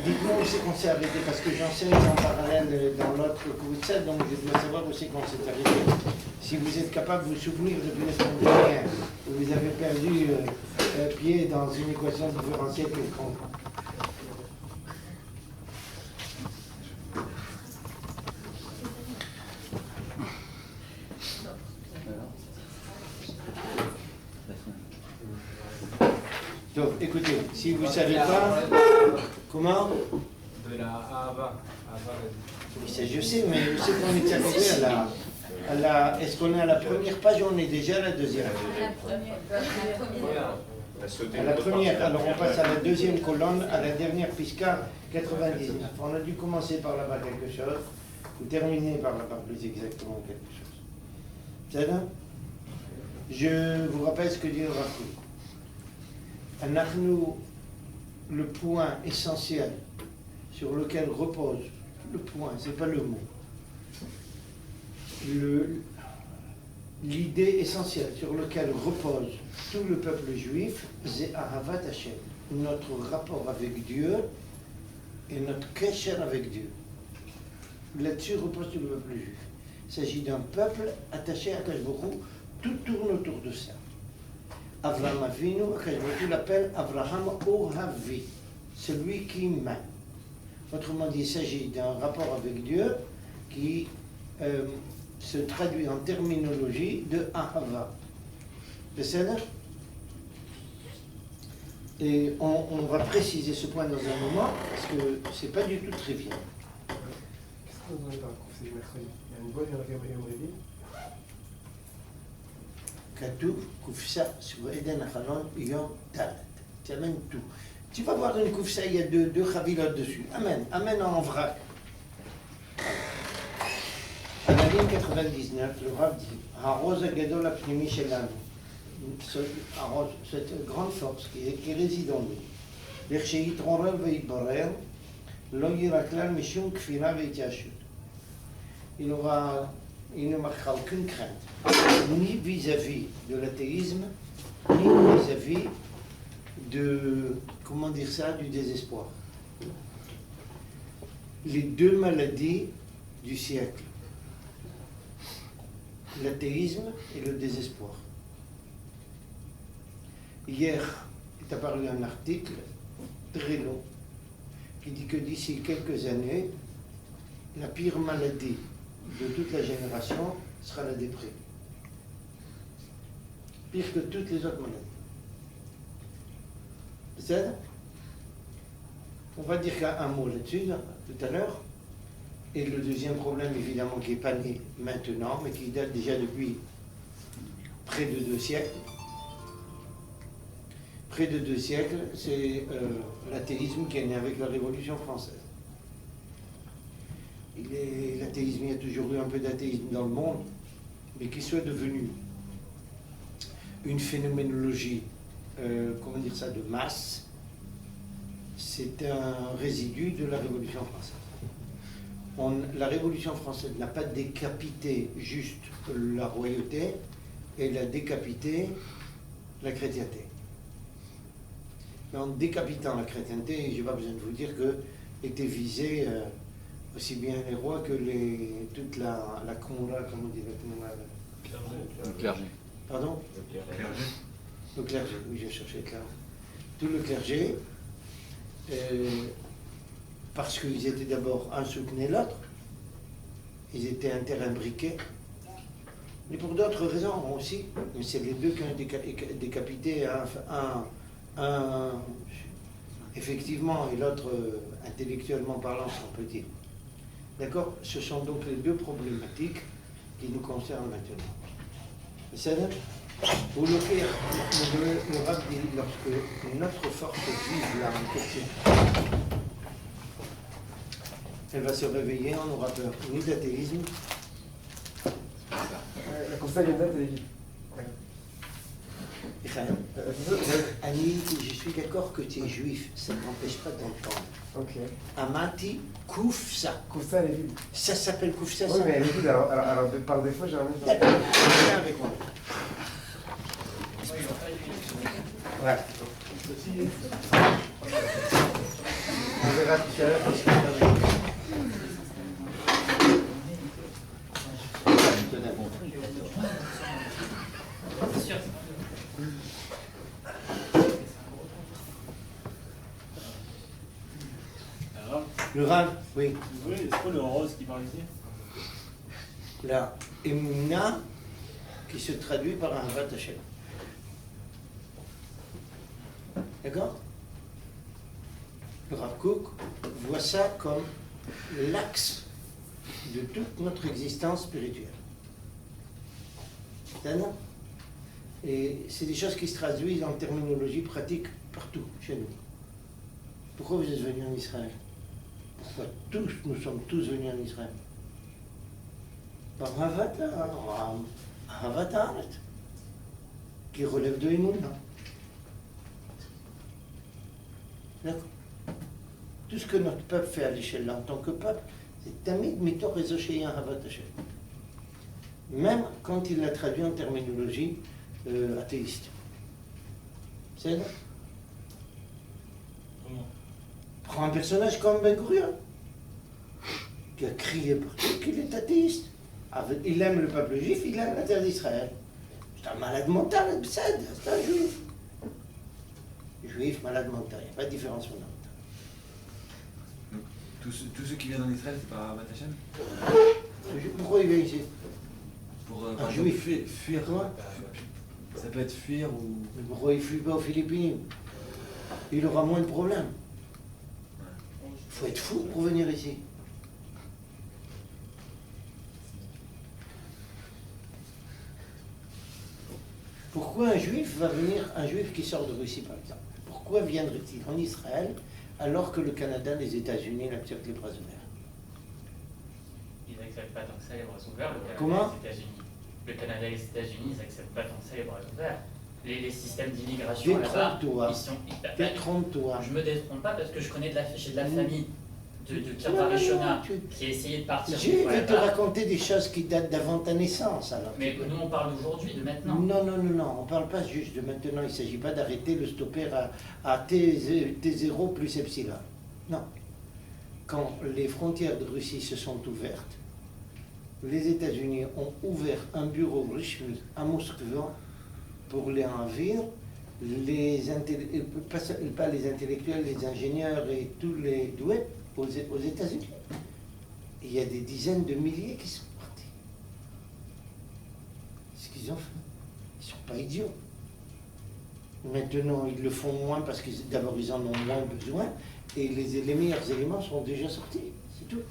Dites-moi où c'est qu'on s'est arrêté, parce que j'enseigne en parallèle dans l'autre cours, donc je dois savoir où c'est qu'on s'est arrêté. Si vous êtes capable de vous souvenir depuis la semaine dernière, où vous avez perdu pied dans une équation différentielle quelconque. Donc, écoutez, si vous ne savez pas, comment? De la Ahava. Oui, ça je sais, mais je sais qu'on est arrivé à la... Est-ce qu'on est à la première page ou on est déjà à la deuxième? À la première, alors on passe à la deuxième colonne, à la dernière pisca 99. On a dû commencer par là-bas quelque chose, ou terminer par là-bas plus exactement quelque chose. C'est ça? Je vous rappelle ce que dit le Rav Kook. Le point essentiel sur lequel repose, le point, c'est pas le mot, l'idée essentielle sur laquelle repose tout le peuple juif, c'est Ahavat Hashem, notre rapport avec Dieu et notre kesher avec Dieu. Là-dessus repose tout le peuple juif. Il s'agit d'un peuple attaché à Akash Baruch Hu, tout tourne autour de ça. Avraham Avinu, Akash Baruch Hu l'appelle Avraham Ohavi, celui qui m'aime. Autrement dit, il s'agit d'un rapport avec Dieu qui se traduit en terminologie de Ahava. C'est ça? Et on va préciser ce point dans un moment, parce que c'est pas du tout trivial. Qu'est-ce que vous avez par contre, c'est mercredi? Il y a une bonne et un réveil. Katouf, Koufsa, sur Eden Achalon, Yom Dalet. Tu amènes tout. Tu vas voir une Koufsa, il y a deux chavilot dessus. Amen, amen en vrac. À la ligne 99, le Rav dit Haroz Agadol Apnimi Shelanu. Cette grande force qui réside en nous. L'Echsheit Ronrel Veitborer, Lo Yiraklal Mishum Kfira Veitiachut. Il ne marquera aucune crainte, ni vis-à-vis de l'athéisme, ni vis-à-vis de, comment dire ça, du désespoir. Les deux maladies du siècle, l'athéisme et le désespoir. Hier est apparu un article très long qui dit que d'ici quelques années, la pire maladie de toute la génération sera la déprime. Pire que toutes les autres maladies. C'est ça? On va dire un mot là-dessus tout à l'heure. Et le deuxième problème, évidemment, qui n'est pas né maintenant, mais qui date déjà depuis près de 2 siècles. Près de 2 siècles, c'est l'athéisme qui est né avec la Révolution française. L'athéisme, il y a toujours eu un peu d'athéisme dans le monde, mais qu'il soit devenu une phénoménologie, comment dire ça, de masse, c'est un résidu de la Révolution française. La Révolution française n'a pas décapité juste la royauté, elle a décapité la chrétienté. Mais en décapitant la chrétienté, je n'ai pas besoin de vous dire que étaient visés aussi bien les rois que toute la Comora, comment on dit la Comora? Le clergé. Pardon? Le clergé. Le clergé, oui, j'ai cherché le clergé. Tout le clergé, parce qu'ils étaient d'abord un soutenait l'autre, ils étaient interimbriqués, mais pour d'autres raisons aussi, mais c'est les deux qui ont été décapités, un effectivement et l'autre intellectuellement parlant, si on peut dire. D'accord? Ce sont donc les deux problématiques qui nous concernent maintenant. C'est ça? Pour le faire, le Rav dit, lorsque notre force vive là en question, elle va se réveiller, on n'aura peur ni d'athéisme. La conseil vient d'être dit. Annie, je suis d'accord que tu es juif, ça ne m'empêche pas d'entendre. Ok. Amati Koufsa. Koufsa, elle est vide. Ça s'appelle Koufsa, Oui, ça? mais elle est vide, alors par défaut, j'ai un D'accord, viens avec moi. Voilà. verra tout à l'heure parce que c'est le Rav, oui. Oui, c'est quoi le rose qui parle ici? La Emouna qui se traduit par un Ahavat Hashem. D'accord? Le Rav Kook voit ça comme l'axe de toute notre existence spirituelle. C'est-à-dire? Et c'est des choses qui se traduisent en terminologie pratique partout chez nous. Pourquoi vous êtes venus en Israël? Pourquoi nous sommes tous venus en Israël? Par Ahavat Haaretz, qui relève de Emouna. D'accord? Tout ce que notre peuple fait à l'échelle là en tant que peuple, c'est Tamid Mitor Ezosheya Ahavat Hashem. Même quand il l'a traduit en terminologie athéiste. C'est là. Comment? Prends un personnage comme Ben Gurion, qui a crié partout qu'il est athéiste. Il aime le peuple juif, il aime la terre d'Israël. C'est un malade mental, c'est un juif. Juif, malade mental, il n'y a pas de différence fondamentale. Donc, tous ceux qui viennent en Israël, c'est par Ahavat Hashem? Pourquoi il vient ici? Pour Un juif. fuir. Quoi? Ça peut être fuir ou. Mais pourquoi il ne fuit pas aux Philippines? Il aura moins de problèmes. Il faut être fou pour venir ici. Pourquoi un juif va venir, un juif qui sort de Russie par exemple, pourquoi viendrait-il en Israël alors que le Canada, les États-Unis l'acceptent les bras ouverts? Ils n'acceptent pas tant que ça les bras ouverts. Le Canada Comment? et les États-Unis. Le Canada et les États-Unis, ils n'acceptent pas tant que ça les bras ouverts. Les systèmes d'immigration là-bas, Détrompe-toi. ils sont. Détrompe-toi. Je me détrompe pas parce que je connais j'ai de la famille de Non, Kirva Rishona tu- qui a essayé de partir. Je vais te raconter des choses qui datent d'avant ta naissance alors. Mais nous on parle d'aujourd'hui, de maintenant. Non, on ne parle pas juste de maintenant, il ne s'agit pas d'arrêter le stopper à T0 plus epsilon. Non. Quand les frontières de Russie se sont ouvertes, les États-Unis ont ouvert un bureau Rishmi à Moscou pour les envahir, pas les intellectuels, les ingénieurs et tous les doués aux États-Unis. Il y a des dizaines de milliers qui sont partis. Ce qu'ils ont fait. Ils ne sont pas idiots. Maintenant, ils le font moins parce que d'abord, ils en ont moins besoin et les meilleurs éléments sont déjà sortis. C'est tout.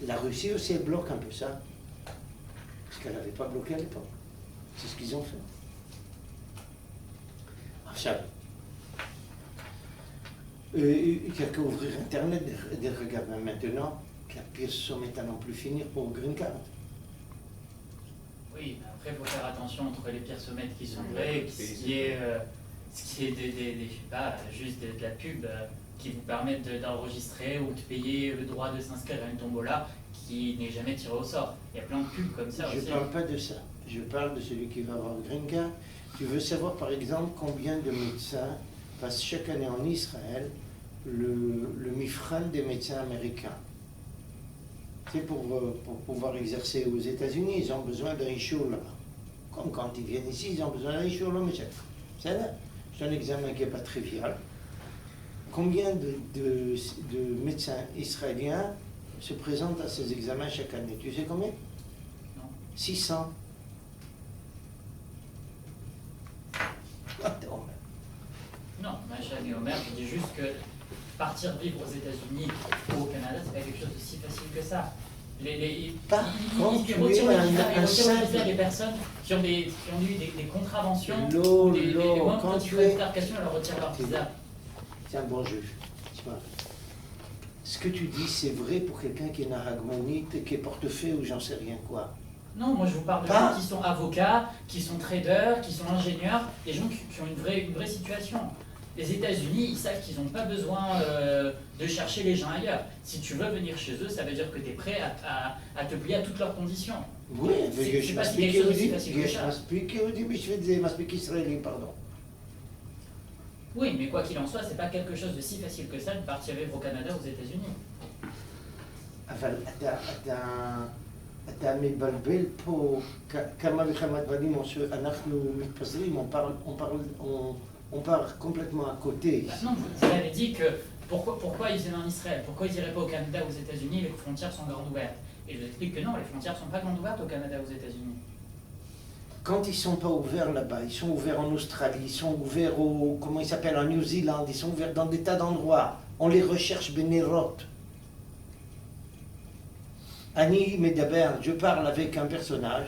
La Russie aussi, elle bloque un peu ça. Parce qu'elle n'avait pas bloqué à l'époque. C'est ce qu'ils ont fait. עכשיו, il n'y a qu'à ouvrir Internet, de regarder maintenant que la pire somme est à n'en plus finir pour Green Card. Oui, mais après il faut faire attention entre les pires sommettes qui sont vrais, ce qui est je sais pas, juste de la pub qui vous permettent d'enregistrer ou de payer le droit de s'inscrire à une tombola qui n'est jamais tiré au sort. Il y a plein de pubs comme ça Je aussi. ne parle pas de ça. Je parle de celui qui va avoir Green Card. Tu veux savoir par exemple combien de médecins passent chaque année en Israël le Mifran des médecins américains. C'est pour pouvoir exercer aux États-Unis, ils ont besoin d'un issue là-bas. Comme quand ils viennent ici, ils ont besoin d'un issue là-bas. C'est un examen qui n'est pas trivial. Combien de médecins israéliens se présentent à ces examens chaque année? Tu sais combien? Non. 600. Non, Macha et Omer, je dis juste que partir vivre aux États-Unis ou au Canada, c'est pas quelque chose de si facile que ça. Par contre, ils tu retirent es le visa, ils un retirent le simple- visa des personnes qui ont eu des contraventions, L'eau, des moindres quand petites tu es... répercussions, on leur retire leur visa. C'est un bon juge. Tu vois. Ce que tu dis, c'est vrai pour quelqu'un qui est naragmonite, qui est portefeuille ou j'en sais rien quoi. Non, moi je vous parle de gens qui sont avocats, qui sont traders, qui sont ingénieurs, des gens qui ont une vraie situation. Les États-Unis, ils savent qu'ils n'ont pas besoin de chercher les gens ailleurs. Si tu veux venir chez eux, ça veut dire que tu es prêt à te plier à toutes leurs conditions. Oui, mais C'est pas quelque chose aussi facile que ça. מספיק יהודי בשביל זה, מספיק ישראלים, pardon. Oui, mais quoi qu'il en soit, c'est pas quelque chose de si facile que ça de partir vivre au Canada ou aux États-Unis. אבל אתה מבלבל פה כמה וכמה דברים, אנחנו מתפזרים, on part complètement à côté. Bah non, vous avez dit que pourquoi ils viennent en Israël, pourquoi ils iraient pas au Canada ou aux États-Unis, les frontières sont grandes ouvertes. Et je vous explique que non, les frontières sont pas grandes ouvertes au Canada ou aux États-Unis. Quand ils sont pas ouverts là-bas, ils sont ouverts en Australie, ils sont ouverts comment ils s'appellent, en New Zealand, ils sont ouverts dans des tas d'endroits. On les recherche bénérotes. Annie Medaber, je parle avec un personnage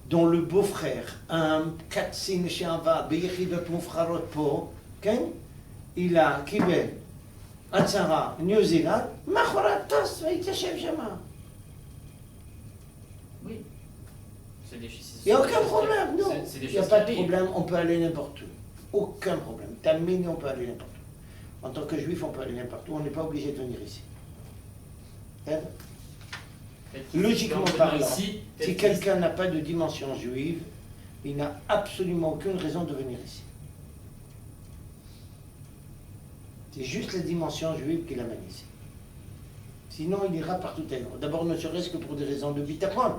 dont le beau-frère, un קצין שעבד ביחידות מובחרות פה, כן? il a קיבל הצהרה ניו זילנד, מאחורת טס והתיישב שמה. Oui. C'est des, Il n'y a aucun problème, non. C'est des Il n'y a choses pas qui de arrivent. problème, on peut aller n'importe où. Aucun problème. Tamini, on peut aller n'importe où. En tant que juif, on peut aller n'importe où, on n'est pas obligé de venir ici. Hein? Logiquement parlant, si quelqu'un n'a pas de dimension juive, il n'a absolument aucune raison de venir ici. C'est juste la dimension juive qui l'amène ici. Sinon, il ira partout ailleurs. D'abord, ne serait-ce que pour des raisons de bitachon.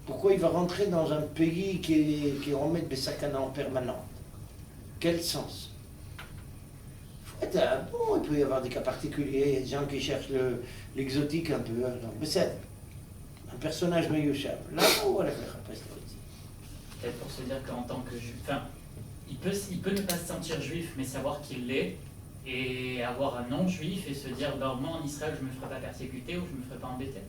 Pourquoi il va rentrer dans un pays qui remet des sakana en permanence? Quel sens? Bon, il peut y avoir des cas particuliers, des gens qui cherchent l'exotique un peu. Mais c'est un personnage meilleur. Là, on va le faire après. Peut-être pour se dire qu'en tant que juif, enfin, il peut ne pas se sentir juif, mais savoir qu'il l'est, et avoir un non-juif et se dire, ben, moi en Israël, je ne me ferai pas persécuter ou je ne me ferai pas embêter.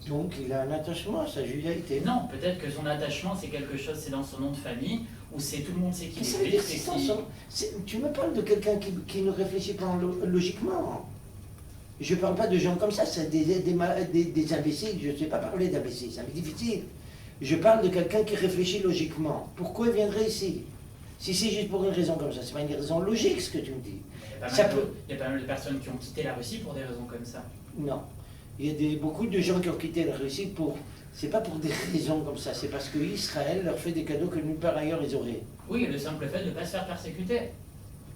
Donc, il a un attachement à sa judaïté. Non, peut-être que son attachement, c'est quelque chose, c'est dans son nom de famille, ou c'est tout le monde sait qu'il Qu'est-ce est que ça veut juif. dire, c'est qu'il- tu me parles de quelqu'un qui ne réfléchit pas logiquement. Je ne parle pas de gens comme ça, c'est des imbéciles. Je ne sais pas parler d'imbéciles, c'est difficile. Je parle de quelqu'un qui réfléchit logiquement. Pourquoi il viendrait ici? Si c'est juste pour une raison comme ça, c'est pas une raison logique ce que tu me dis. Il y a pas mal de personnes qui ont quitté la Russie pour des raisons comme ça. Non. Il y a beaucoup de gens qui ont quitté la Russie pour... C'est pas pour des raisons comme ça, c'est parce que Israël leur fait des cadeaux que nulle part ailleurs ils auraient. Oui, le simple fait de ne pas se faire persécuter.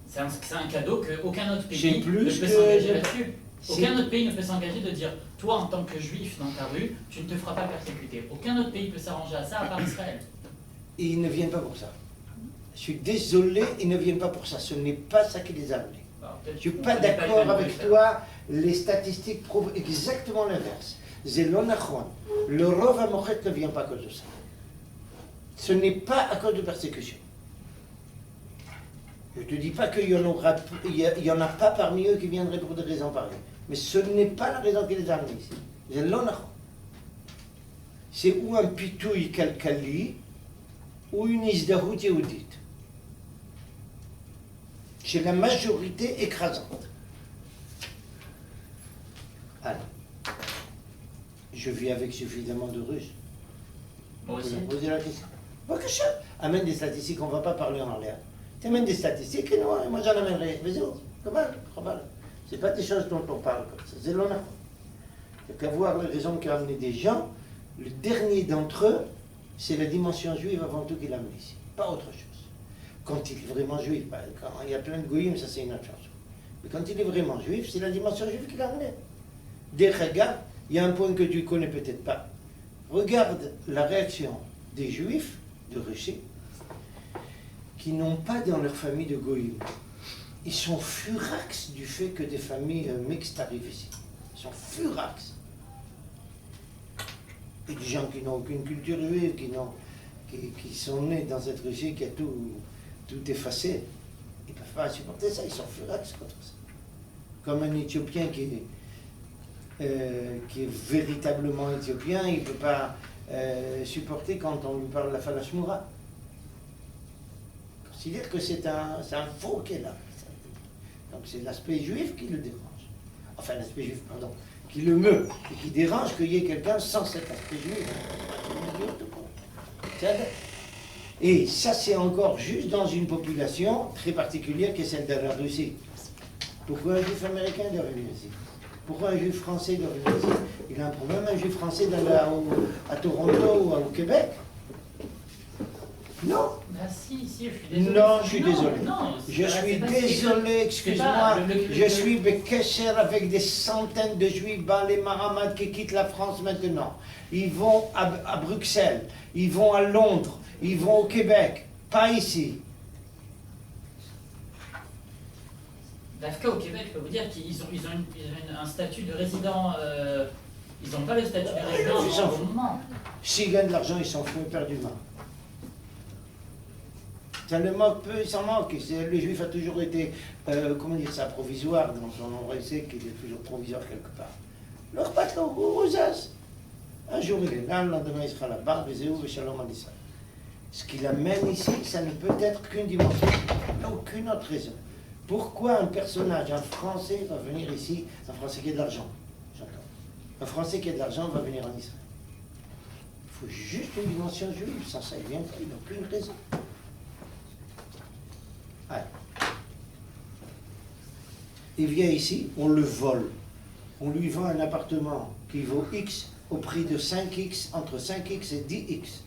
C'est un cadeau qu'aucun autre J'ai pays plus ne peut que- s'engager là-dessus. C'est- Aucun autre pays ne peut s'engager de dire, toi en tant que juif dans ta rue, tu ne te feras pas persécuter. Aucun autre pays peut s'arranger à ça à part Israël. Et ils ne viennent pas pour ça. Je suis désolé, ils ne viennent pas pour ça. Ce n'est pas ça qui les a amenés. Alors, peut-être Je ne suis qu'on pas connaît le d'accord même avec que toi. Les statistiques prouvent exactement l'inverse. Zélonachon. Le rov amochet ne vient pas à cause de ça. Ce n'est pas à cause de persécution. Je ne te dis pas qu'il y en a pas parmi eux qui viendraient pour des raisons pareilles. Mais ce n'est pas la raison qui les a amenés ici. Zélonachon. C'est ou un pitouille calcali ou une isdahout yehudite. Chez la majorité écrasante. Alors, je vis avec suffisamment de Russes. Moi aussi. Vous me posez la question. Bokasha, amène des statistiques, on ne va pas parler en l'air. Tu amènes des statistiques et moi j'en amènerai. Vas-y, comment? Ce n'est pas des choses dont on parle comme ça. C'est l'honneur. Il n'y a qu'à voir les raisons qui ont amené des gens. Le dernier d'entre eux, c'est la dimension juive avant tout qui l'a amené ici. Pas autre chose. Quand il est vraiment juif, quand il y a plein de goyim, ça c'est une autre chose. Mais quand il est vraiment juif, c'est la dimension juive qui l'a amené. Des regards, il y a un point que tu connais peut-être pas. Regarde la réaction des juifs de Russie qui n'ont pas dans leur famille de goyim. Ils sont furax du fait que des familles mixtes arrivent ici. Ils sont furax. Et des gens qui n'ont aucune culture juive, qui sont nés dans cette Russie qui a tout effacé. Ils ne peuvent pas supporter ça, ils sont furax contre ça. Comme un Éthiopien qui est véritablement éthiopien, il ne peut pas supporter quand on lui parle de la Falashmoura. Il considère que c'est un faux qui est là. Donc c'est l'aspect juif qui le dérange. Enfin, l'aspect juif, pardon, qui le meut et qui dérange qu'il y ait quelqu'un sans cet aspect juif. Et ça, c'est encore juste dans une population très particulière qui est celle de la Russie. Pourquoi un juif américain doit venir ici? Pourquoi un juif français doit venir ici? Il a un problème, un juif français à Toronto ou au Québec? Non, Bah si, je suis désolé. non, je suis désolé. Non, Je c'est suis pas- désolé, c'est excuse-moi. pas Je suis Bekesher avec des centaines de juifs Baalei Mahamad qui quittent la France maintenant. Ils vont à Bruxelles, ils vont à Londres, ils vont au Québec, pas ici. Dafka au Québec, je peux vous dire qu'ils ont un statut de résident. Ils n'ont pas le statut de résident ils s'en en ce foutent. moment. S'ils gagnent de l'argent, ils s'en foutent éperdument. Ça le moque peu, il s'en moque. Le juif a toujours été, comment dire ça, provisoire dans son endroit, il sait qu'il est toujours provisoire quelque part. Leur patron, Rousas. Un jour il est là, le lendemain il sera là-bas, Bézéou, Shalom Alissa. Ce qu'il amène ici, ça ne peut être qu'une dimension, aucune autre raison. Pourquoi un personnage, un Français, va venir ici, un Français qui a de l'argent, j'entends. Un Français qui a de l'argent va venir en Israël. Il faut juste une dimension juive, sans ça il vient pas, il n'a aucune raison. Allez. Il vient ici, on le vole. On lui vend un appartement qui vaut X au prix de 5X, entre 5X et 10X.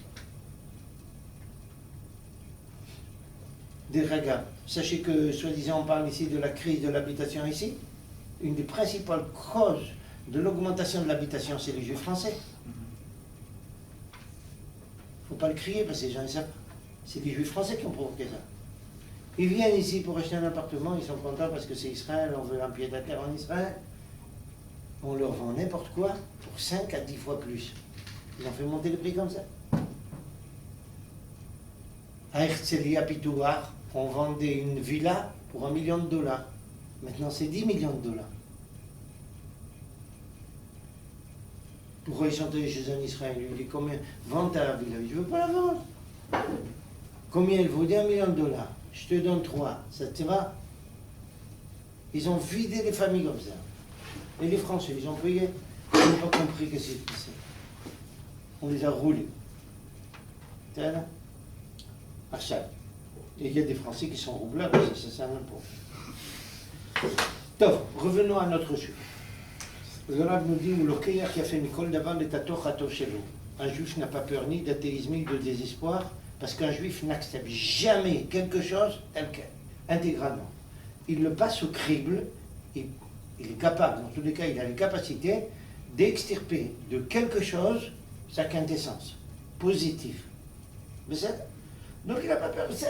Des regards. Sachez que, soi-disant, on parle ici de la crise de l'habitation ici. Une des principales causes de l'augmentation de l'habitation, c'est les Juifs français. Il ne faut pas le crier parce que les gens ne savent pas. C'est les Juifs français qui ont provoqué ça. Ils viennent ici pour acheter un appartement, ils sont contents parce que c'est Israël, on veut un pied à terre en Israël. On leur vend n'importe quoi pour 5 à 10 fois plus. Ils ont fait monter le prix comme ça. À Herzliya Pitouar, on vendait une villa pour $1 million. Maintenant, c'est 10 millions de dollars. Pourquoi ils sont allés chez un Israélien? Il dit combien? Vends ta villa. Je ne veux pas la vendre. Combien elle vaut? $1 million. Je te donne 3. Ça te va? Ils ont vidé les familles comme ça. Et les Français, ils ont payé. Ils n'ont pas compris que c'est passé. On les a roulés. T'es là? À ça. Et il y a des Français qui sont roubleurs, ça sert à n'importe. Top, revenons à notre sujet. Le Rav nous dit, un juif n'a pas peur ni d'athéisme ni de désespoir, parce qu'un juif n'accepte jamais quelque chose tel quel, intégralement. Il le passe au crible, il est capable, dans tous les cas, il a les capacités d'extirper de quelque chose sa quintessence positive. Mais c'est donc il n'a pas peur, il y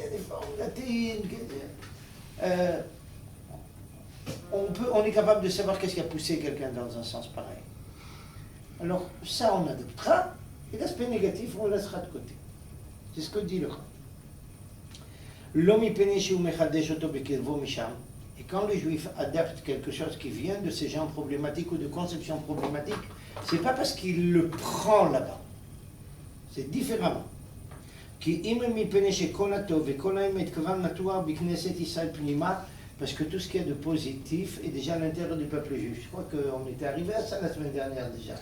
a des formes d'athéisme. On est capable de savoir qu'est-ce qui a poussé quelqu'un dans un sens pareil. Alors ça on adoptera, et l'aspect négatif on le laissera de côté. C'est ce que dit le Rav. L'homme et quand le juif adapte quelque chose qui vient de ces gens problématiques ou de conceptions problématiques, c'est pas parce qu'il le prend là-bas. C'est différemment. Parce que tout ce qu'il y a de positif est déjà à l'intérieur du peuple juif. Je crois qu'on était arrivé à ça la semaine dernière déjà.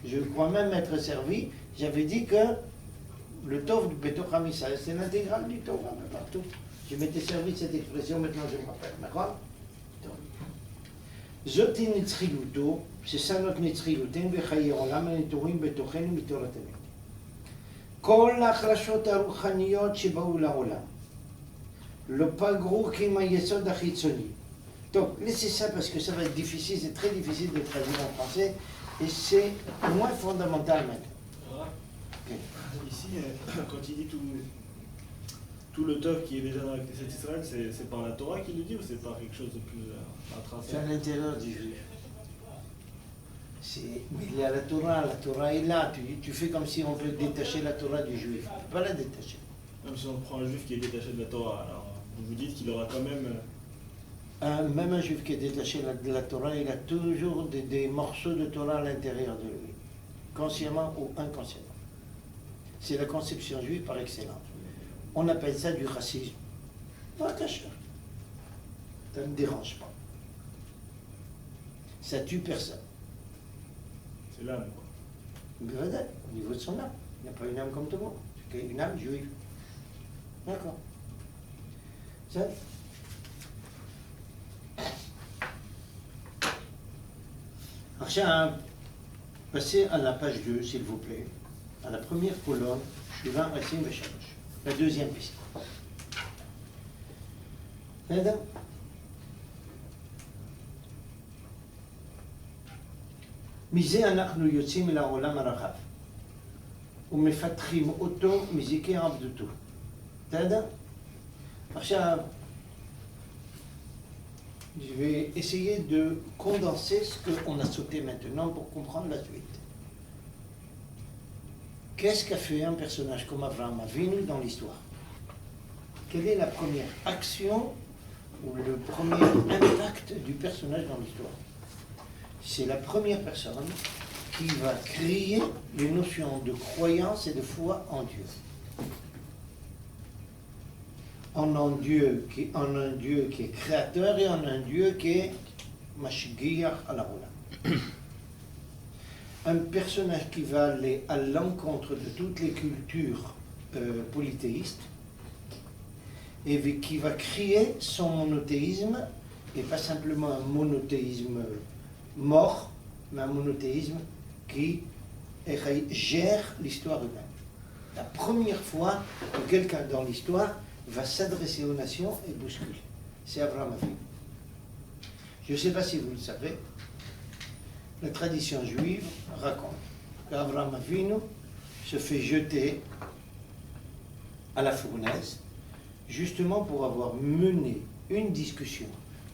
Je crois même m'être servi. J'avais dit que le Tov du Betoch HaMisraël, c'est l'intégrale du Tov un peu partout. Je m'étais servi de cette expression, maintenant je me rappelle. D'accord? Zoti nitzriuto, c'est ça notre nitzriutin, v'chaye olam הנטועים בתוכנו מתורת אמת. כל ההחלשות הרוחניות שבאו לעולם. לא פגעו כי עם היסוד החיצוני. Donc, laissez ça parce que ça va être difficile, c'est très difficile de traduire en français, et c'est moins fondamental maintenant. Okay. Ici, quand il dit tout le tov qui est déjà dans la Knesset Israël, c'est par la Torah qu'il le dit ou c'est par quelque chose de plus intrinsèque? C'est à l'intérieur du juif. Mais il y a la Torah est là. Tu fais comme si on veut détacher la Torah du juif. On ne peut pas la détacher. Même si on prend un juif qui est détaché de la Torah, alors vous dites qu'il aura quand même... Même un juif qui est détaché de la Torah, il a toujours des morceaux de Torah à l'intérieur de lui, consciemment ou inconsciemment. C'est la conception juive par excellence. On appelle ça du racisme. Pas caché. Ça ne dérange pas. Ça tue personne. C'est l'âme, quoi. Au niveau de son âme. Il n'y a pas une âme comme tout le monde. C'est une âme juive. D'accord. Ça. Alors, passez à la page 2, s'il vous plaît. À la première colonne, Shuvah Rasim Veshalosh. La deuxième piste. בסדר? מזה אנחנו יוצאים אל העולם הרחב ומפתחים אותו מזיקי עבדותו. בסדר? עכשיו, je vais essayer de condenser ce qu'on a sauté maintenant pour comprendre la suite. Qu'est-ce qu'a fait un personnage comme Abraham Avinu dans l'histoire? Quelle est la première action ou le premier impact du personnage dans l'histoire? C'est la première personne qui va créer les notions de croyance et de foi en Dieu. En un Dieu qui est créateur et en un Dieu qui est Mashgiach al-Olam. Un personnage qui va aller à l'encontre de toutes les cultures polythéistes et qui va créer son monothéisme, et pas simplement un monothéisme mort, mais un monothéisme qui gère l'histoire humaine. La première fois que quelqu'un dans l'histoire va s'adresser aux nations et bousculer. C'est Abraham Avinu. Je ne sais pas si vous le savez, la tradition juive raconte qu'Abraham Avinu se fait jeter à la fournaise justement pour avoir mené une discussion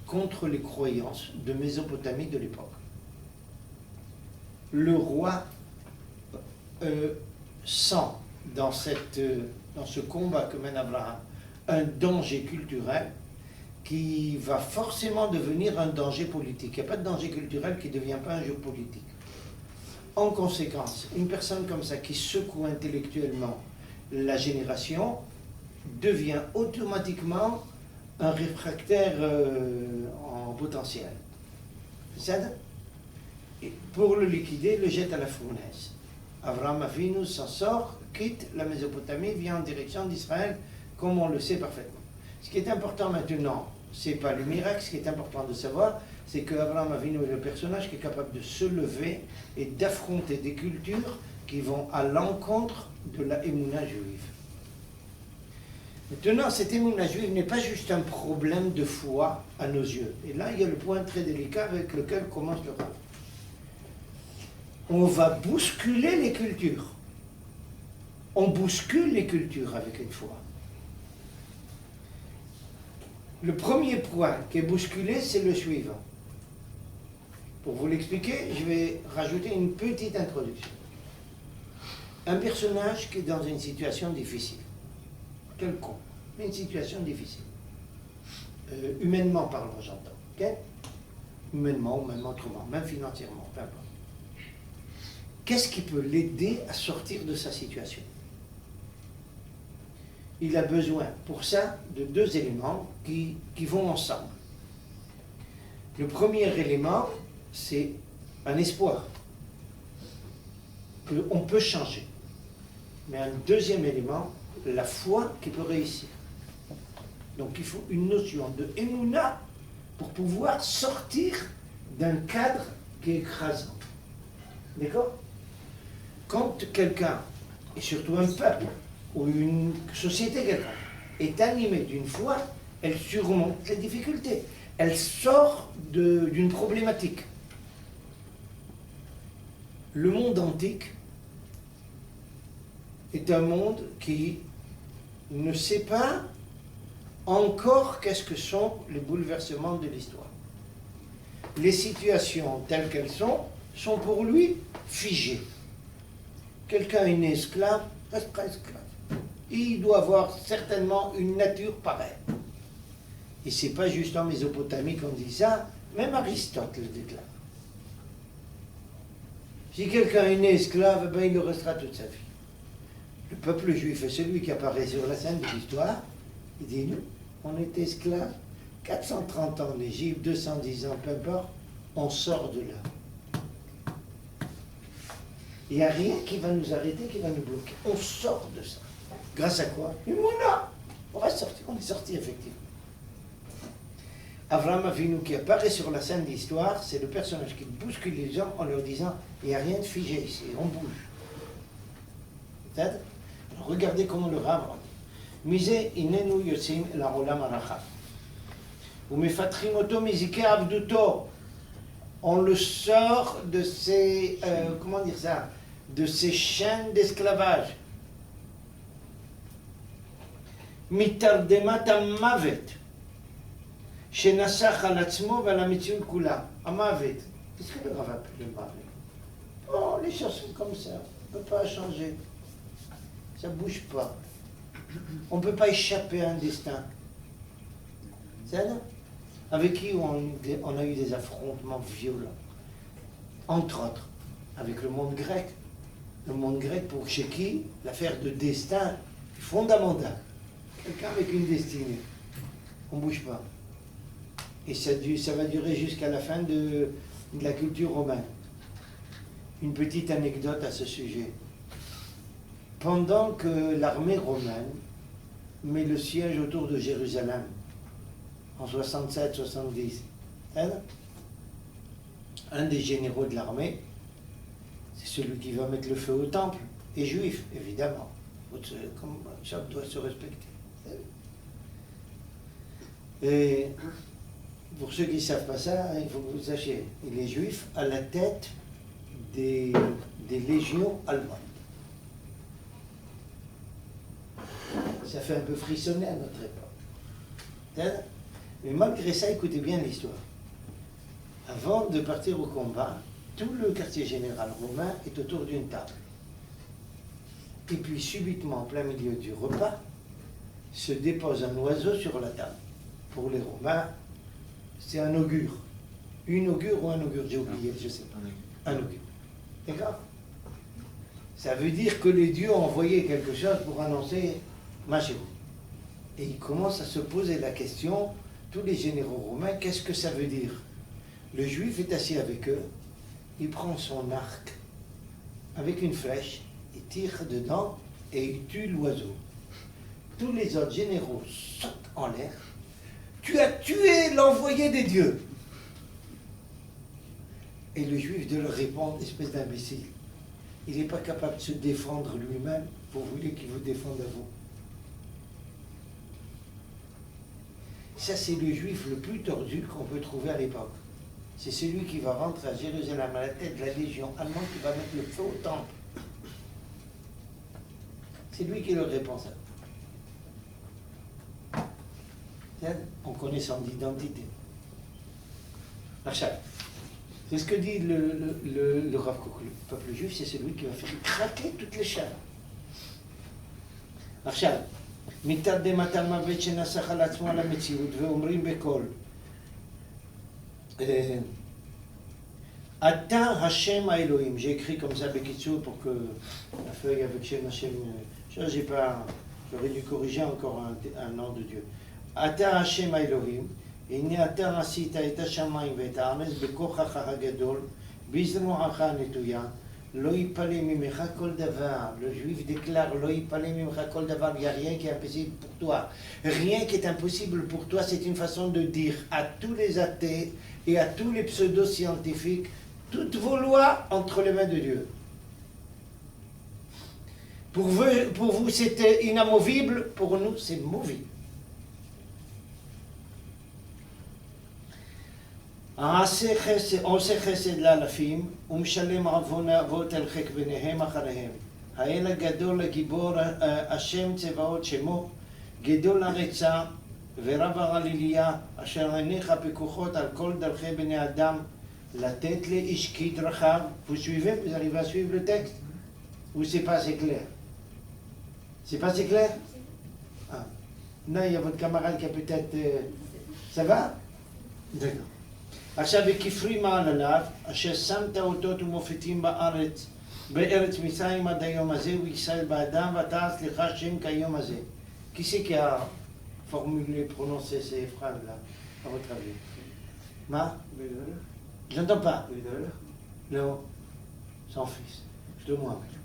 contre les croyances de Mésopotamie de l'époque. Le roi sent dans ce combat que mène Abraham un danger culturel qui va forcément devenir un danger politique. Il n'y a pas de danger culturel qui ne devient pas un jour politique. En conséquence, une personne comme ça qui secoue intellectuellement la génération devient automatiquement un réfractaire en potentiel. C'est ça? Et pour le liquider, le jette à la fournaise. Abraham Avinu s'en sort, quitte la Mésopotamie, vient en direction d'Israël, comme on le sait parfaitement. Ce qui est important maintenant, ce n'est pas le miracle, ce qui est important de savoir, c'est qu'Abraham Avinu est le personnage qui est capable de se lever et d'affronter des cultures qui vont à l'encontre de la émouna juive. Maintenant, cette émouna juive n'est pas juste un problème de foi à nos yeux. Et là, il y a le point très délicat avec lequel commence le Rav. On va bousculer les cultures. On bouscule les cultures avec une foi. Le premier point qui est bousculé, c'est le suivant. Pour vous l'expliquer, je vais rajouter une petite introduction. Un personnage qui est dans une situation difficile, quelconque, mais une situation difficile. Humainement parlant, j'entends. Okay? Humainement ou même autrement, même financièrement, peu importe. Qu'est-ce qui peut l'aider à sortir de sa situation? Il a besoin pour ça de deux éléments qui vont ensemble. Le premier élément, c'est un espoir qu'on peut changer. Mais un deuxième élément, la foi qui peut réussir. Donc il faut une notion de émouna pour pouvoir sortir d'un cadre qui est écrasant. D'accord? Quand quelqu'un, et surtout un peuple, ou une société quelconque, est animée d'une foi, elle surmonte les difficultés. Elle sort d'une problématique. Le monde antique est un monde qui ne sait pas encore qu'est-ce que sont les bouleversements de l'histoire. Les situations telles qu'elles sont pour lui figées. Quelqu'un est né esclave, restera esclave. Il doit avoir certainement une nature pareille. Et c'est pas juste en Mésopotamie qu'on dit ça, même Aristote le déclare. Si quelqu'un est né esclave, ben il le restera toute sa vie. Le peuple juif est celui qui apparaît sur la scène de l'histoire. Il dit, nous, on était esclaves, 430 ans en Égypte, 210 ans, peu importe, on sort de là. Il n'y a rien qui va nous arrêter, qui va nous bloquer. On sort de ça. Grâce à quoi? Mouna. On va sortir, on est sorti effectivement. Abraham Avinu qui apparaît sur la scène de l'histoire, c'est le personnage qui bouscule les gens en leur disant il n'y a rien de figé ici, on bouge. Alors regardez comment le Rav dit. מזה איננו יוצאים אל העולם הרחב. ומפתחים אותו מזיקי עבדותו. On le sort de ces, comment dire ça, de ces chaînes d'esclavage. מתרדמת המוות שנסח על עצמו ועל המציאות כולה. המוות. Qu'est-ce que le Rav appelle le movet? Oh, les choses sont comme ça. On ne peut pas changer. Ça ne bouge pas. On ne peut pas échapper à un destin. C'est ça? Avec qui on a eu des affrontements violents. Entre autres, avec le monde grec. Le monde grec, pour chez qui l'affaire de destin est fondamentale. Quelqu'un avec une destinée. On ne bouge pas. Et ça va durer jusqu'à la fin de la culture romaine. Une petite anecdote à ce sujet. Pendant que l'armée romaine met le siège autour de Jérusalem, en 67-70, un des généraux de l'armée, c'est celui qui va mettre le feu au temple, est juif, évidemment. Comme chaque doit se respecter. Et pour ceux qui ne savent pas ça, il faut que vous le sachiez, il est juif à la tête des légions allemandes. Ça fait un peu frissonner à notre époque. Mais malgré ça, écoutez bien l'histoire. Avant de partir au combat, tout le quartier général romain est autour d'une table. Et puis subitement, en plein milieu du repas, se dépose un oiseau sur la table. Pour les Romains, c'est un augure. Une augure ou un augure, j'ai oublié, je sais pas. Un augure. D'accord? Ça veut dire que les dieux ont envoyé quelque chose pour annoncer Machéo. Et ils commencent à se poser la question, tous les généraux romains, qu'est-ce que ça veut dire? Le juif est assis avec eux, il prend son arc avec une flèche, il tire dedans et il tue l'oiseau. Tous les autres généraux sautent en l'air. Tu as tué l'envoyé des dieux. Et le juif de leur répondre, espèce d'imbécile, il n'est pas capable de se défendre lui-même, vous voulez qu'il vous défende à vous. Ça, c'est le juif le plus tordu qu'on peut trouver à l'époque. C'est celui qui va rentrer à Jérusalem à la tête de la légion allemande qui va mettre le feu au temple. C'est lui qui est le responsable. On connaît son identité. Rachel, c'est ce que dit le Rav Kook. Le peuple juif, c'est celui qui va faire craquer toutes les chaînes. Rachel, מתרדמת המוות שנסח על עצמו על המציאות ואומרים בקול אתה השם האלוהים. J'ai écrit comme ça בקיצור pour que la feuille avec Shem Hashem, j'aurais dû corriger encore un nom de Dieu. אתה השם האלוהים, הנה אתה עשית את השמיים ואת הארץ בכוחך הגדול, בזרועך הנטויה, לא יפלא ממך כל דבר. Le juif déclare, לא יפלא ממך כל דבר, il n'y a rien qui est impossible pour toi. Rien qui est impossible pour toi, c'est une façon de dire à tous les athées et à tous les pseudo-scientifiques, toutes vos lois entre les mains de Dieu. Pour vous c'est inamovible, pour nous c'est movible. עושה חסד לאלפים ומשלם עוון אבות הרחק ביניהם אחריהם. האל הגדול הגיבור השם צבאות שמו, גדול הרצה ורב הרליליה, אשר הניח בכוחות על כל דרכי בני אדם, לתת לאיש כי דרכיו. Vous suivez? Vous arrivez à suivre le texte? Ou c'est pas assez clair? C'est pas assez clair? Ah. Non, il y a votre camarade qui a peut-être... Ça va? D'accord. עכשיו וכפרי מעלליו, אשר שמת אותות ומופתים בארץ מצרים עד היום הזה, וישראל באדם, ותעש לך שם כיום הזה. Qui c'est qui a formulé, prononcé ces phrases-là, à votre avis? Ma? Je n'entends pas. Non, son fils, Shlomo HaMelech.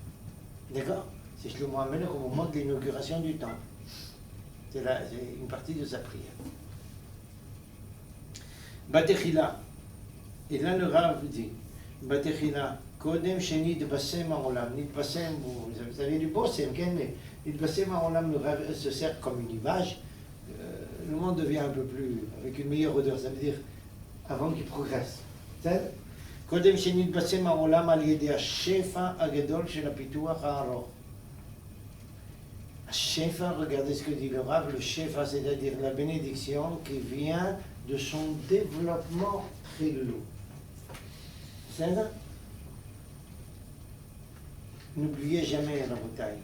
D'accord? C'est Shlomo HaMelech au moment de l'inauguration du temple. C'est une partie de sa prière. בתחילה, אלא לרב dit, בתחילה, קודם שנתבשם העולם, נתבשם, vous avez du bossem, כן? Et le passé Marolam se sert comme une image. Le monde devient un peu plus, avec une meilleure odeur, ça veut dire avant qu'il progresse. קודם שנתבשם העולם על ידי השפע הגדול של הפיתוח הארוך. השפע, regardez ce que dit le Rav, le shefa, c'est-à-dire la bénédiction qui vient de son développement très lourd. C'est ça? N'oubliez jamais la bouteille.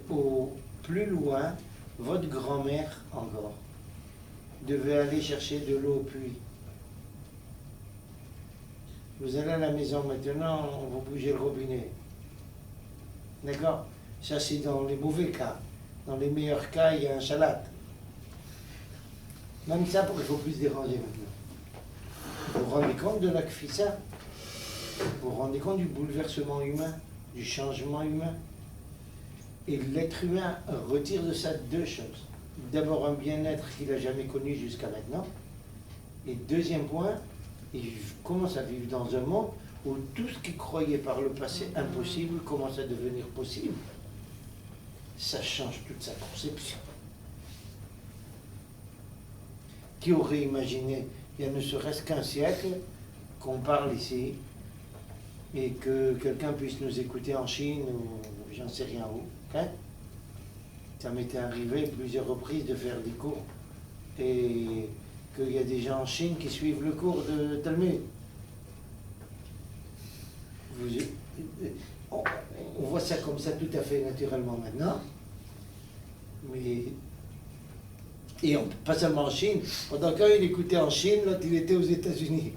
Au plus loin, votre grand-mère encore devait aller chercher de l'eau au puits. Vous allez à la maison maintenant, on va bouger le robinet. D'accord? Ça, c'est dans les mauvais cas. Dans les meilleurs cas, il y a un chalat. Même ça, pour qu'il ne faut plus se déranger maintenant. Vous vous rendez compte de la kfissa? Vous vous rendez compte du bouleversement humain, du changement humain? Et l'être humain retire de ça deux choses. D'abord, un bien-être qu'il n'a jamais connu jusqu'à maintenant. Et deuxième point, il commence à vivre dans un monde où tout ce qu'il croyait par le passé impossible commence à devenir possible. Ça change toute sa conception. Qui aurait imaginé, il y a ne serait-ce qu'un siècle, qu'on parle ici et que quelqu'un puisse nous écouter en Chine ou j'en sais rien où. Hein? Ça m'était arrivé plusieurs reprises de faire des cours et qu'il y a des gens en Chine qui suivent le cours de Talmud. On voit ça comme ça tout à fait naturellement maintenant. Mais, et pas seulement en Chine. Pendant qu'un il écoutait en Chine, l'autre il était aux États-Unis.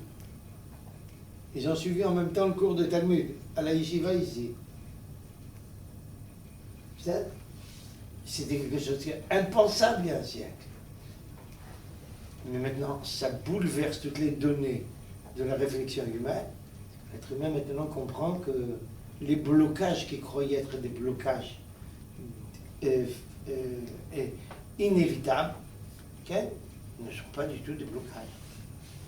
Ils ont suivi en même temps le cours de Talmud à la yeshiva ici. C'était quelque chose d'impensable il y a un siècle. Mais maintenant, ça bouleverse toutes les données de la réflexion humaine. L'être humain maintenant comprend que les blocages qui croyaient être des blocages inévitables, ne sont pas du tout des blocages.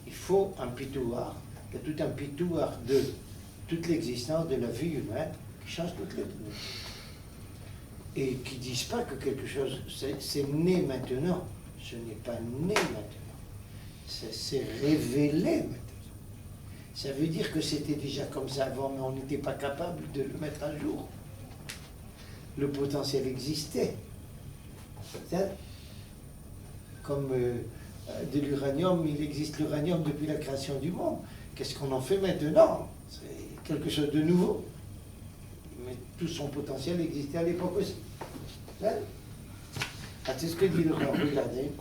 Il faut un pitouar, il y a tout un pitouar de toute l'existence de la vie humaine qui change toutes les données. Et qui ne disent pas que quelque chose, c'est né maintenant. Ce n'est pas né maintenant. C'est révélé maintenant. Ça veut dire que c'était déjà comme ça avant, mais on n'était pas capable de le mettre à jour. Le potentiel existait. Comme de l'uranium, il existe l'uranium depuis la création du monde. Qu'est-ce qu'on en fait maintenant? C'est quelque chose de nouveau. Mais tout son potentiel existait à l'époque aussi. C'est ce que dit le Rav, regardez.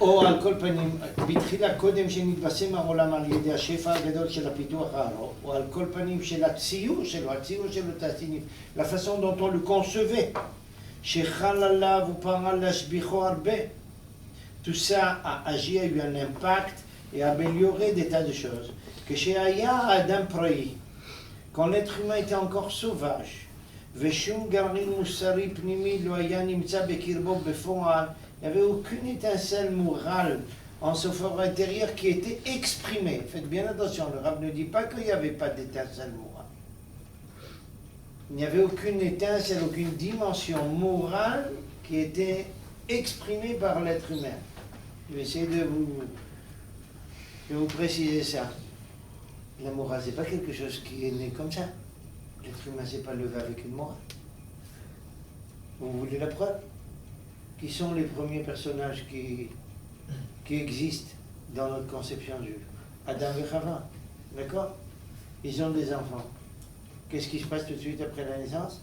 או על כל פנים, בתחילה קודם שנתבשם העולם על ידי השפע הגדול של הפיתוח הארוך, או על כל פנים של הציור שלו תעשיינים, la façon dont on le concevait, שחל עליו ופעל להשביחו הרבה, tout ça a agi, a eu un impact et a amélioré des tas de choses. כשהיה האדם פראי, quand l'être humain était encore sauvage, ושום גרעין מוסרי פנימי לא היה נמצא בקרבו בפועל, il n'y avait aucune étincelle morale en ce fort intérieur qui était exprimée. Faites bien attention, le Rav ne dit pas qu'il n'y avait pas d'étincelle morale. Il n'y avait aucune étincelle, aucune dimension morale qui était exprimée par l'être humain. Je vais essayer de vous préciser ça. La morale, ce n'est pas quelque chose qui est né comme ça. L'être humain ne s'est pas levé avec une morale. Vous voulez la preuve? Qui sont les premiers personnages qui existent dans notre conception juive? Adam et Chava, d'accord? Ils ont des enfants. Qu'est-ce qui se passe tout de suite après la naissance?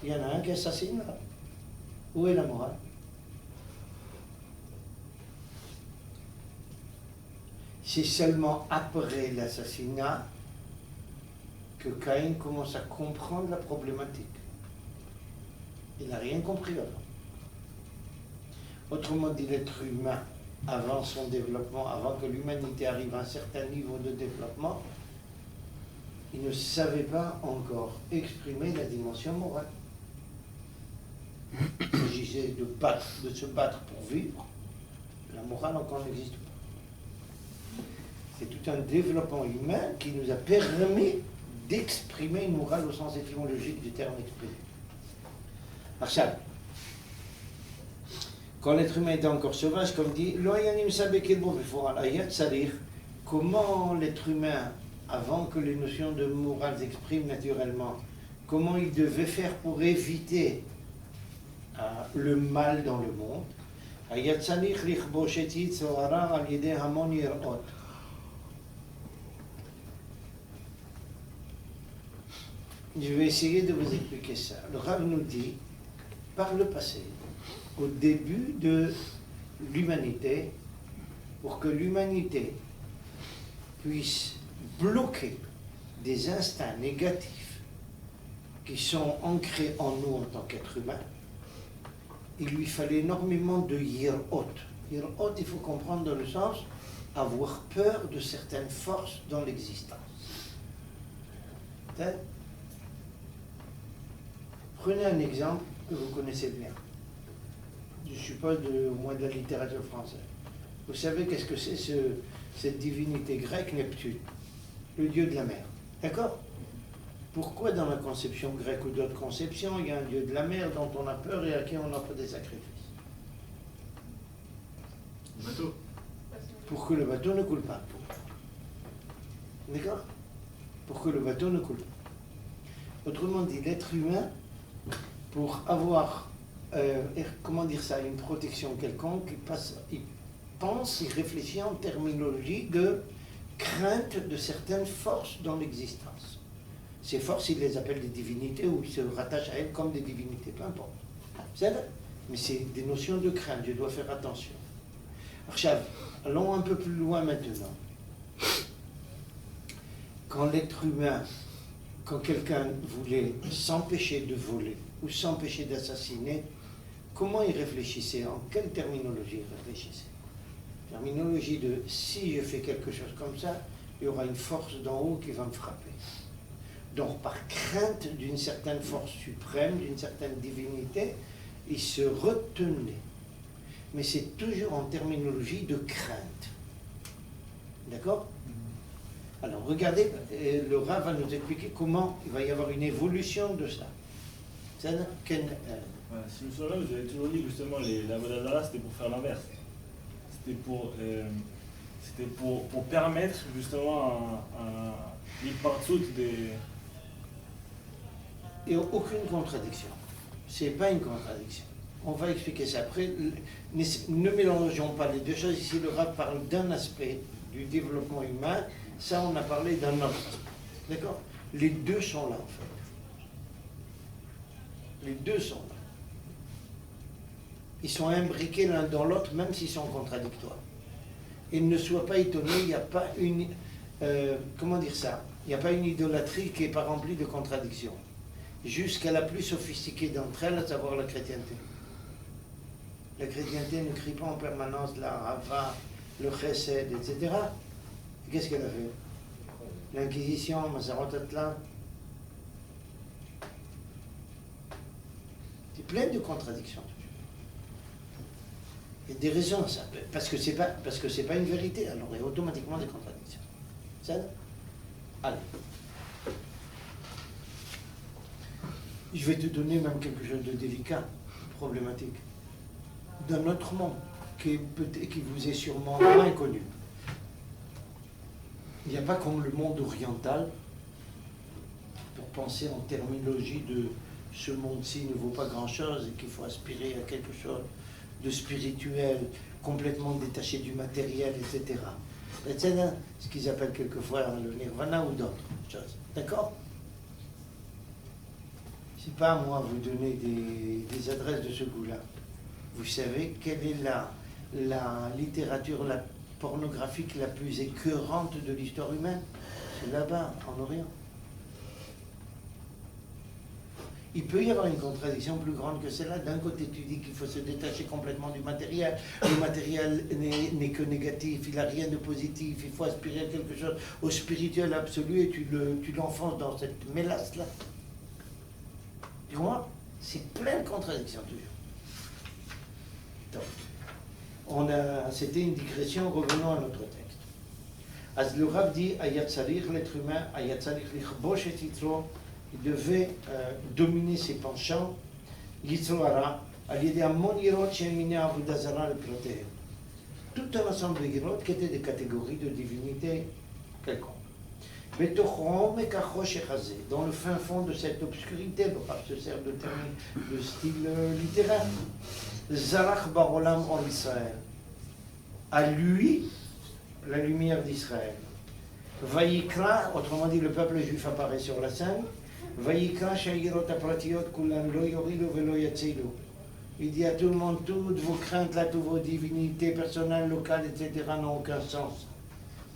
Il y en a un qui assassine. Où est la morale? C'est seulement après l'assassinat que Caïn commence à comprendre la problématique. Il n'a rien compris avant. Autrement dit, l'être humain, avant son développement, avant que l'humanité arrive à un certain niveau de développement, il ne savait pas encore exprimer la dimension morale. Il s'agissait de se battre pour vivre. La morale encore n'existe pas. C'est tout un développement humain qui nous a permis d'exprimer une morale au sens étymologique du terme exprimé. Arshad. Quand l'être humain était encore sauvage, comme dit, comment l'être humain, avant que les notions de morale s'expriment naturellement, comment il devait faire pour éviter le mal dans le monde. Je vais essayer de vous expliquer ça. Le Rav nous dit, par le passé, au début de l'humanité, pour que l'humanité puisse bloquer des instincts négatifs qui sont ancrés en nous en tant qu'être humain, il lui fallait énormément de yirot. Yirot, il faut comprendre dans le sens avoir peur de certaines forces dans l'existence. Prenez un exemple que vous connaissez bien. Je suppose au moins de la littérature française. Vous savez qu'est-ce que c'est cette divinité grecque, Neptune, le dieu de la mer. D'accord? Pourquoi dans la conception grecque ou d'autres conceptions, il y a un dieu de la mer dont on a peur et à qui on offre des sacrifices? Le bateau. Pour que le bateau ne coule pas. D'accord? Pour que le bateau ne coule pas. Autrement dit, l'être humain, pour avoir, comment dire ça, une protection quelconque, il pense, il réfléchit en terminologie de crainte de certaines forces dans l'existence. Ces forces, il les appelle des divinités ou il se rattache à elles comme des divinités, peu importe. C'est vrai, mais c'est des notions de crainte, je dois faire attention. Archav, allons un peu plus loin maintenant. Quand l'être humain, quand quelqu'un voulait s'empêcher de voler ou s'empêcher d'assassiner, comment il réfléchissait? En quelle terminologie il réfléchissait? Terminologie de si je fais quelque chose comme ça, il y aura une force d'en haut qui va me frapper. Donc par crainte d'une certaine force suprême, d'une certaine divinité, il se retenait. Mais c'est toujours en terminologie de crainte. D'accord? Alors regardez, le Rav va nous expliquer comment il va y avoir une évolution de ça. Si je me souviens, vous avez toujours dit justement la Vodazara, c'était pour faire l'inverse. C'était pour permettre justement une partout des... Il n'y a aucune contradiction. Ce n'est pas une contradiction. On va expliquer ça après. Ne mélangeons pas les deux choses. Ici, le Rav parle d'un aspect du développement humain. Ça, on a parlé d'un autre aspect. D'accord? Les deux sont là, en fait. Les deux sont là. Ils sont imbriqués l'un dans l'autre, même s'ils sont contradictoires. Et ne sois pas étonné, il n'y a pas une... comment dire ça? Il n'y a pas une idolâtrie qui n'est pas remplie de contradictions. Jusqu'à la plus sophistiquée d'entre elles, à savoir la chrétienté. La chrétienté ne crie pas en permanence la Rava, le Chesed, etc. Qu'est-ce qu'elle a fait? L'Inquisition, Mazarot Atlan. C'est plein de contradictions. Il y a des raisons à ça. Parce que c'est pas une vérité, alors il y a automatiquement des contradictions. Ça? Allez. Je vais te donner même quelque chose de délicat, problématique, d'un autre monde qui vous est sûrement moins connu. Il n'y a pas comme le monde oriental, pour penser en terminologie de ce monde-ci ne vaut pas grand-chose et qu'il faut aspirer à quelque chose de spirituel, complètement détaché du matériel, etc. C'est ce qu'ils appellent quelquefois le nirvana ou d'autres choses. D'accord? C'est pas à moi à vous donner des adresses de ce goût-là. Vous savez quelle est la littérature pornographique la plus écœurante de l'histoire humaine? C'est là-bas, en Orient. Il peut y avoir une contradiction plus grande que celle-là. D'un côté, tu dis qu'il faut se détacher complètement du matériel. Le matériel n'est que négatif, il n'a rien de positif. Il faut aspirer à quelque chose au spirituel absolu et tu l'enfonces dans cette mélasse-là. Tu vois? C'est plein de contradictions toujours. Donc, c'était une digression, revenons à notre texte. אז le Rav dit, היה צריך l'être humain, היה צריך לכבוש את יצרו, il devait dominer ses penchants, יצרו הרע, על ידי המון יראות שהן מיני עבודה זרה לפרטיהם. Tout un ensemble de יראות qui étaient des catégories de divinité quelconque. בתוך עומק החושך הזה, dans le fin fond de cette obscurité, le Rav se sert de termes de style littéraire, זרח בעולם אור ישראל. À lui, la lumière d'Israël. Vayikra, autrement dit, le peuple juif apparaît sur la scène. Vayikra shayirot apratiyot kulan lo yorilu velo yatzilu. Il dit à tout le monde, toutes vos craintes, là, toutes vos divinités personnelles, locales, etc. n'ont aucun sens.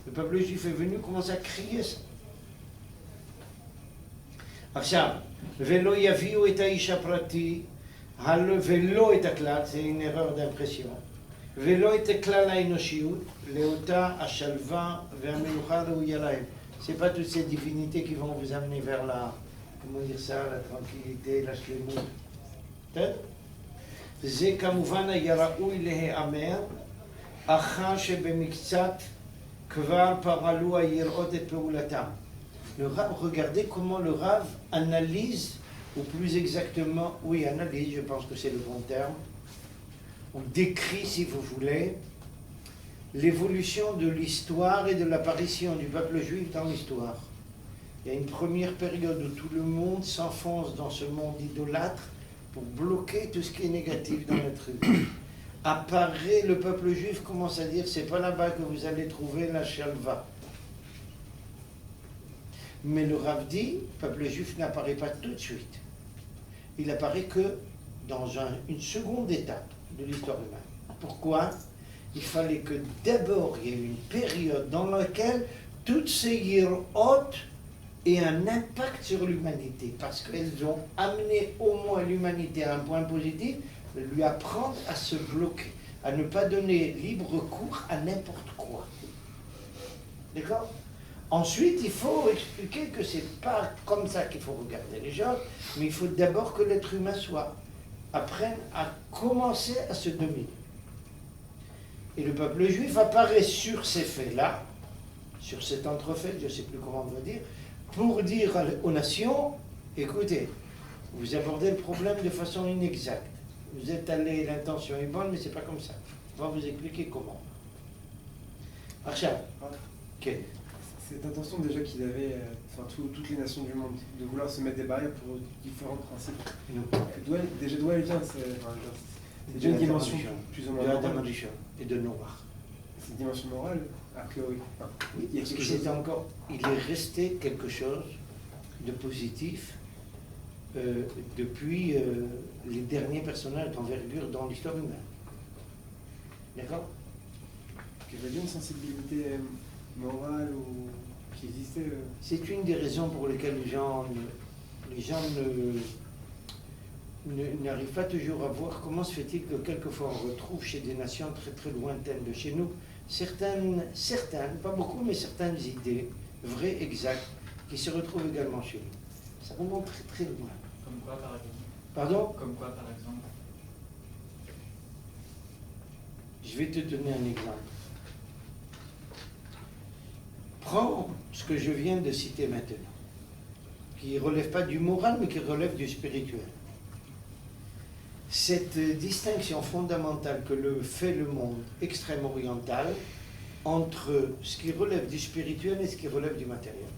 Le peuple juif est venu commencer à crier ça. עכשיו, ולא יביאו את האיש הפרטי, ולא את הכלל, c'est une erreur d'impression. ולא את כלל האנושיות, לאותה השלווה והמנוחה ראויה להם. C'est pas toutes ces divinités qui vont vous amener vers la, comment dire ça, la tranquillité, la שלמות. בסדר? זה כמובן היה ראוי להיאמר, אחר שבמקצת כבר פעלו היראות את פעולתם. Le Rav, regardez comment le Rav analyse, ou plus exactement, oui, analyse, je pense que c'est le bon terme, ou décrit, si vous voulez, l'évolution de l'histoire et de l'apparition du peuple juif dans l'histoire. Il y a une première période où tout le monde s'enfonce dans ce monde idolâtre pour bloquer tout ce qui est négatif dans l'être humain. Apparaît le peuple juif, commence à dire, c'est pas là-bas que vous allez trouver la shalva. Mais le Rav dit, le peuple juif n'apparaît pas tout de suite. Il apparaît que dans une seconde étape de l'histoire humaine. Pourquoi? Il fallait que d'abord il y ait une période dans laquelle toutes ces yirot aient un impact sur l'humanité, parce qu'elles ont amené au moins l'humanité à un point positif, de lui apprendre à se bloquer, à ne pas donner libre cours à n'importe quoi. D'accord? Ensuite, il faut expliquer que c'est pas comme ça qu'il faut regarder les choses, mais il faut d'abord que l'être humain apprenne à commencer à se dominer. Et le peuple juif apparaît sur ces faits-là, sur cet entrefait, je ne sais plus comment on va dire, pour dire aux nations, écoutez, vous abordez le problème de façon inexacte. Vous êtes allé, l'intention est bonne, mais c'est pas comme ça. On va vous expliquer comment. Arshad, ok. Cette intention déjà qu'il avait, enfin toutes les nations du monde, de vouloir se mettre des barrières pour différents principes, d'où elle vient, c'est déjà une dimension plus ou moins morale. Et de Noir. C'est une dimension morale, a priori. Oui, il y a quelque chose encore. Il est resté quelque chose de positif depuis les derniers personnages d'envergure dans l'histoire humaine. D'accord? Il y avait une sensibilité morale ou qui existait. C'est une des raisons pour lesquelles les gens n'arrivent pas toujours à voir comment se fait-il que quelquefois on retrouve chez des nations très très lointaines de chez nous certaines, pas beaucoup, mais certaines idées vraies, exactes, qui se retrouvent également chez nous. Ça remonte très très loin. Comme quoi par exemple? Pardon? Comme quoi par exemple? Je vais te donner un exemple. Prends ce que je viens de citer maintenant, qui ne relève pas du moral, mais qui relève du spirituel. Cette distinction fondamentale que fait le monde extrême-oriental entre ce qui relève du spirituel et ce qui relève du matériel.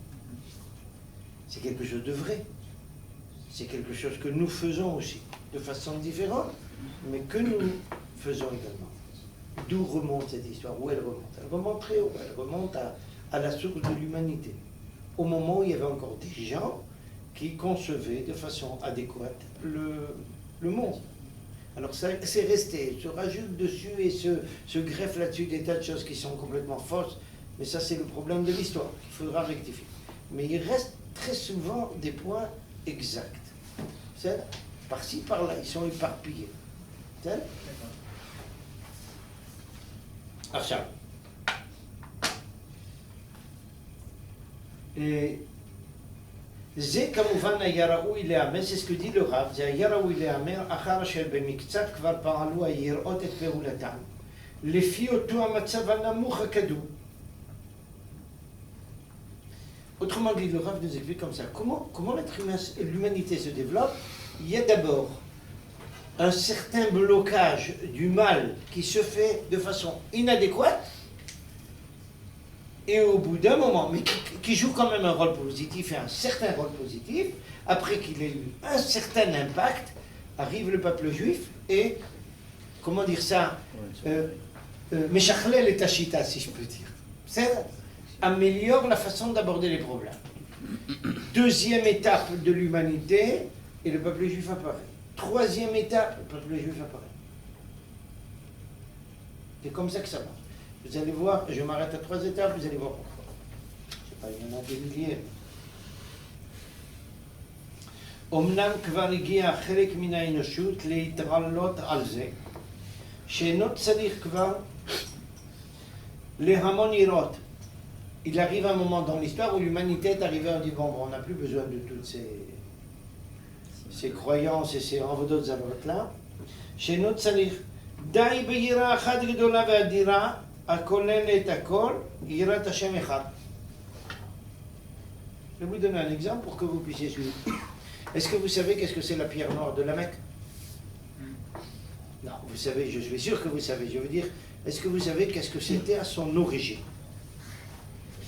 C'est quelque chose de vrai. C'est quelque chose que nous faisons aussi, de façon différente, mais que nous faisons également. D'où remonte cette histoire? Où elle remonte? Elle remonte très haut, elle remonte à la source de l'humanité. Au moment où il y avait encore des gens qui concevaient de façon adéquate le monde. Alors ça, c'est resté, se rajoute dessus et se greffe là-dessus des tas de choses qui sont complètement fausses, mais ça c'est le problème de l'histoire, qu'il faudra rectifier. Mais il reste très souvent des points exacts. C'est par-ci, par-là, ils sont éparpillés. C'est עכשיו, זה כמובן היה ראוי לאמר, זה ce que dit le Rav, זה היה ראוי לאמר אחר שבמקצת כבר פעלו היראות את פעולתם, לפי אותו המצב הנמוך הקדום. Autrement dit, le Rav nous explique comme ça. Comment l'humanité se développe? Il y a d'abord un certain blocage du mal qui se fait de façon inadéquate, et au bout d'un moment, mais qui joue quand même un rôle positif et un certain rôle positif, après qu'il ait eu un certain impact, arrive le peuple juif et, comment dire ça, Meshachlel et Tachita, si je peux dire. C'est améliore la façon d'aborder les problèmes. Deuxième étape de l'humanité, et le peuple juif apparaît. Troisième étape, le peuple juif apparaît. C'est comme ça que ça marche. Vous allez voir, je m'arrête à 3 étapes, vous allez voir pourquoi. Je sais pas, il y en a des milliers. אמנם כבר הגיע חלק מן האנושות להתעלות על זה, שאינו צריך כבר להמון יראות. Il arrive un moment dans l'histoire où l'humanité est arrivée à dire bon, on n'a plus besoin de toutes ces croyances et ces enveloppes là. שאינו צריך די ביראה אחת גדולה ואדירה הכוללת הכל, יראת השם אחד. Je vais vous donner un exemple pour que vous puissiez suivre. Est-ce que vous savez qu'est-ce que c'est la pierre noire de la Mecque? Non, vous savez, je suis sûr que vous savez. Je veux dire, est-ce que vous savez qu'est-ce que c'était à son origine?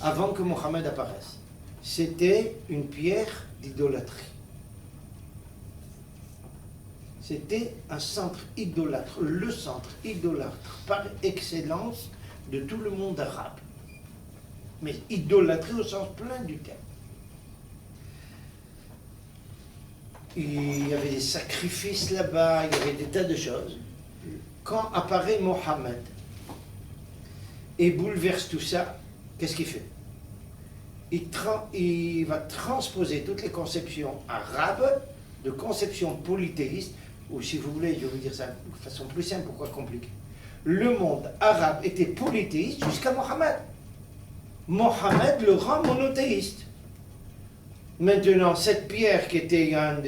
Avant que Mohammed apparaisse. C'était une pierre d'idolâtrie. C'était un centre idolâtre, le centre idolâtre par excellence de tout le monde arabe. Mais idolâtrie au sens plein du terme. Il y avait des sacrifices là-bas, il y avait des tas de choses. Quand apparaît Mohammed et bouleverse tout ça, qu'est-ce qu'il fait? Il va transposer toutes les conceptions arabes de conceptions polythéistes, ou si vous voulez, je vais vous dire ça de façon plus simple, pourquoi compliqué? Le monde arabe était polythéiste jusqu'à Mohammed. Mohammed le rend monothéiste. Maintenant, cette pierre qui était un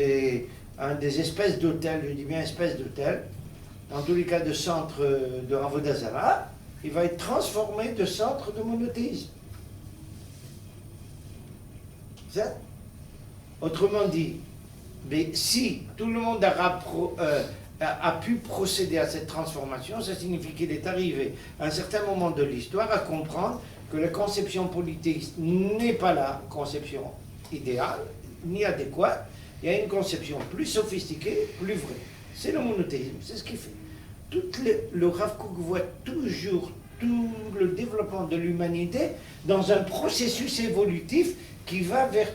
des espèces d'hôtels, je dis bien espèces d'hôtels, dans tous les cas de centre de Avodazara, il va être transformé de centre de monothéisme. Ça? Autrement dit, mais si tout le monde arabe a pu procéder à cette transformation, ça signifie qu'il est arrivé à un certain moment de l'histoire à comprendre que la conception polythéiste n'est pas la conception idéale, ni adéquate. Il y a une conception plus sophistiquée, plus vraie. C'est le monothéisme, c'est ce qu'il fait. Le Rav Kook voit toujours tout le développement de l'humanité dans un processus évolutif qui va vers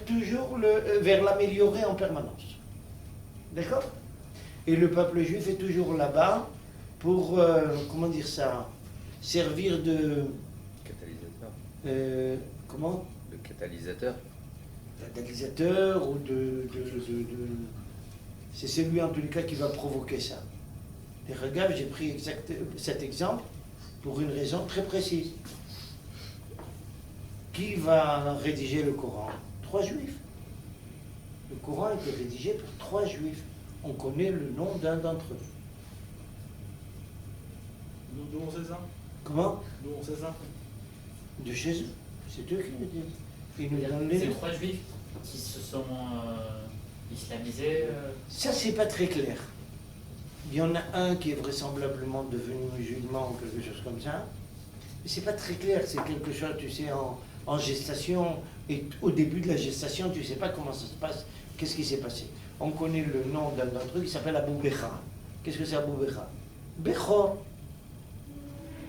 l'améliorer en permanence. D'accord? Et le peuple juif est toujours là-bas pour, comment dire ça, servir de... Catalyseur. Comment? Le catalyseur. Catalyseur ou c'est celui en tous les cas qui va provoquer ça. Et regarde, j'ai pris cet exemple pour une raison très précise. Qui va rédiger le Coran? 3 juifs. Le Coran a été rédigé pour 3 juifs. On connaît le nom d'un d'entre eux. D'où on sait ça? Comment? D'où on sait ça? De chez eux. C'est eux qui le disent. Ils nous donnent les C'est noms. 3 juifs qui se sont islamisés. Ça, c'est pas très clair. Il y en a un qui est vraisemblablement devenu musulman ou quelque chose comme ça. Mais c'est pas très clair. C'est quelque chose, tu sais, en gestation. Et au début de la gestation, tu sais pas comment ça se passe. Qu'est-ce qui s'est passé? On connaît le nom d'un d'entre eux qui s'appelle Abou Becha. Qu'est-ce que c'est Abou Becha? Bechor.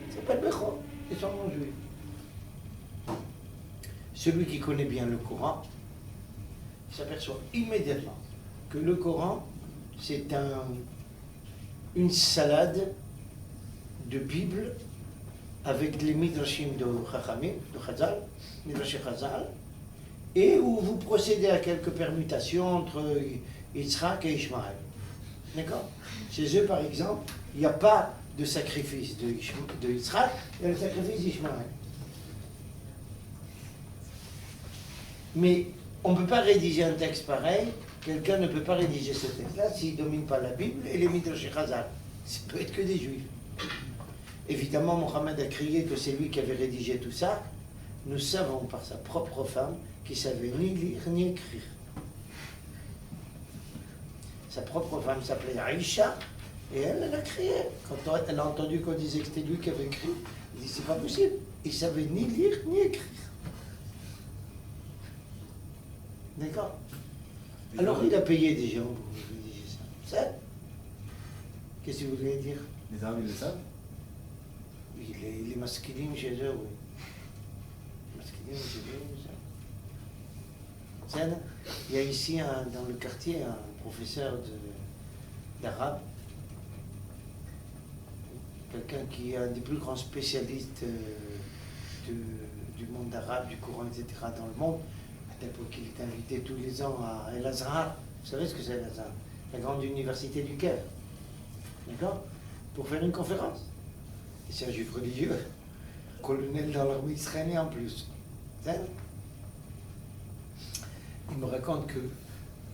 Il s'appelle Bechor. C'est son nom juif. Celui qui connaît bien le Coran s'aperçoit immédiatement que le Coran, c'est une salade de Bible avec les midrashim de Chachamim, de Chazal, midrash Chazal, et où vous procédez à quelques permutations entre Yitzhak et Ishmaël. D'accord? Chez eux, par exemple, il n'y a pas de sacrifice de Yitzhak, il y a le sacrifice d'Ishmaël. Mais on ne peut pas rédiger un texte pareil, quelqu'un ne peut pas rédiger ce texte-là s'il ne domine pas la Bible et les midrash Chazal. Ça peut être que des juifs. Évidemment, Mohammed a crié que c'est lui qui avait rédigé tout ça, nous savons par sa propre femme qu'il savait ni lire ni écrire. Sa propre femme s'appelait Aïcha, et elle a crié. Quand elle a entendu qu'on disait que c'était lui qui avait écrit, elle dit c'est pas possible. Il savait ni lire ni écrire. D'accord? Alors il a payé des gens pour rédiger ça. Ça? Qu'est-ce que vous voulez dire? Les Arabes, ils le savent. Les masculines chez eux, oui. Les masculines chez eux, ça. Il y a ici dans le quartier un professeur d'arabe, quelqu'un qui est un des plus grands spécialistes du monde arabe, du Coran, etc. dans le monde. À l'époque, il est invité tous les ans à El Azhar. Vous savez ce que c'est El Azhar? La grande université du Caire. D'accord? Pour faire une conférence. Et c'est un juif religieux, colonel dans l'armée israélienne en plus. Il me raconte que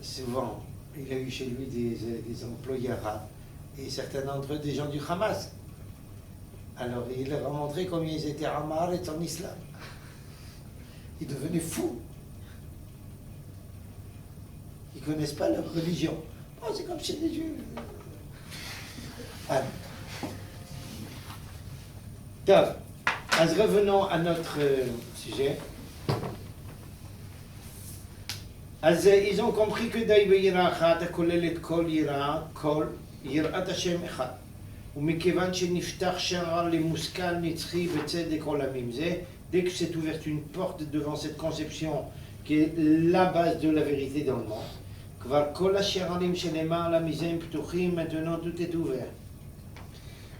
souvent, il a eu chez lui des employés arabes, et certains d'entre eux des gens du Hamas. Alors il leur a montré combien ils étaient amars et en islam. Ils devenaient fous. Ils ne connaissent pas leur religion. Oh, c'est comme chez les Juifs. Donc, revenons à notre sujet. אז ils ont compris que די ביראה אחת הכוללת כל יראה, כל יראת השם אחד. ומכיוון שנפתח שער למושכל נצחי וצדק עולמים זה, dès que s'est ouverte une porte devant cette conception qui est la base de la vérité dans le monde, כבר כל השערים שלמעלה מזה הם פתוחים, maintenant tout est ouvert.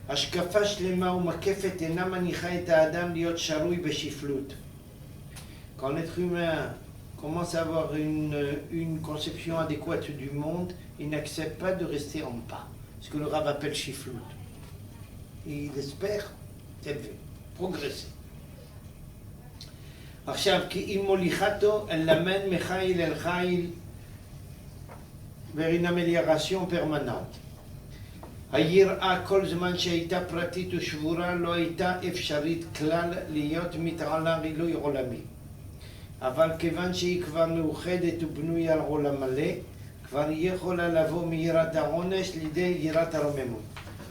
השקפה שלמה ומקפת אינה מניחה את האדם להיות שרוי בשפלות. Quand l'être humain commence à avoir une conception adéquate du monde, il n'accepte pas de rester en bas, ce que le Rav appelle shiflut. Il espère s'élever, progresser. עכשיו, כי אם מוליכתו אל למד מחיל אל חיל vers une amélioration permanente. היראה כל זמן שהייתה פרטית ושבורה לא הייתה אפשרית כלל להיות מתעלה גילוי עולמי. אבל כיוון שהיא כבר מאוחדת ובנויה על עולם מלא, כבר יכולה לבוא מיראת העונש לידי יראת הרוממות.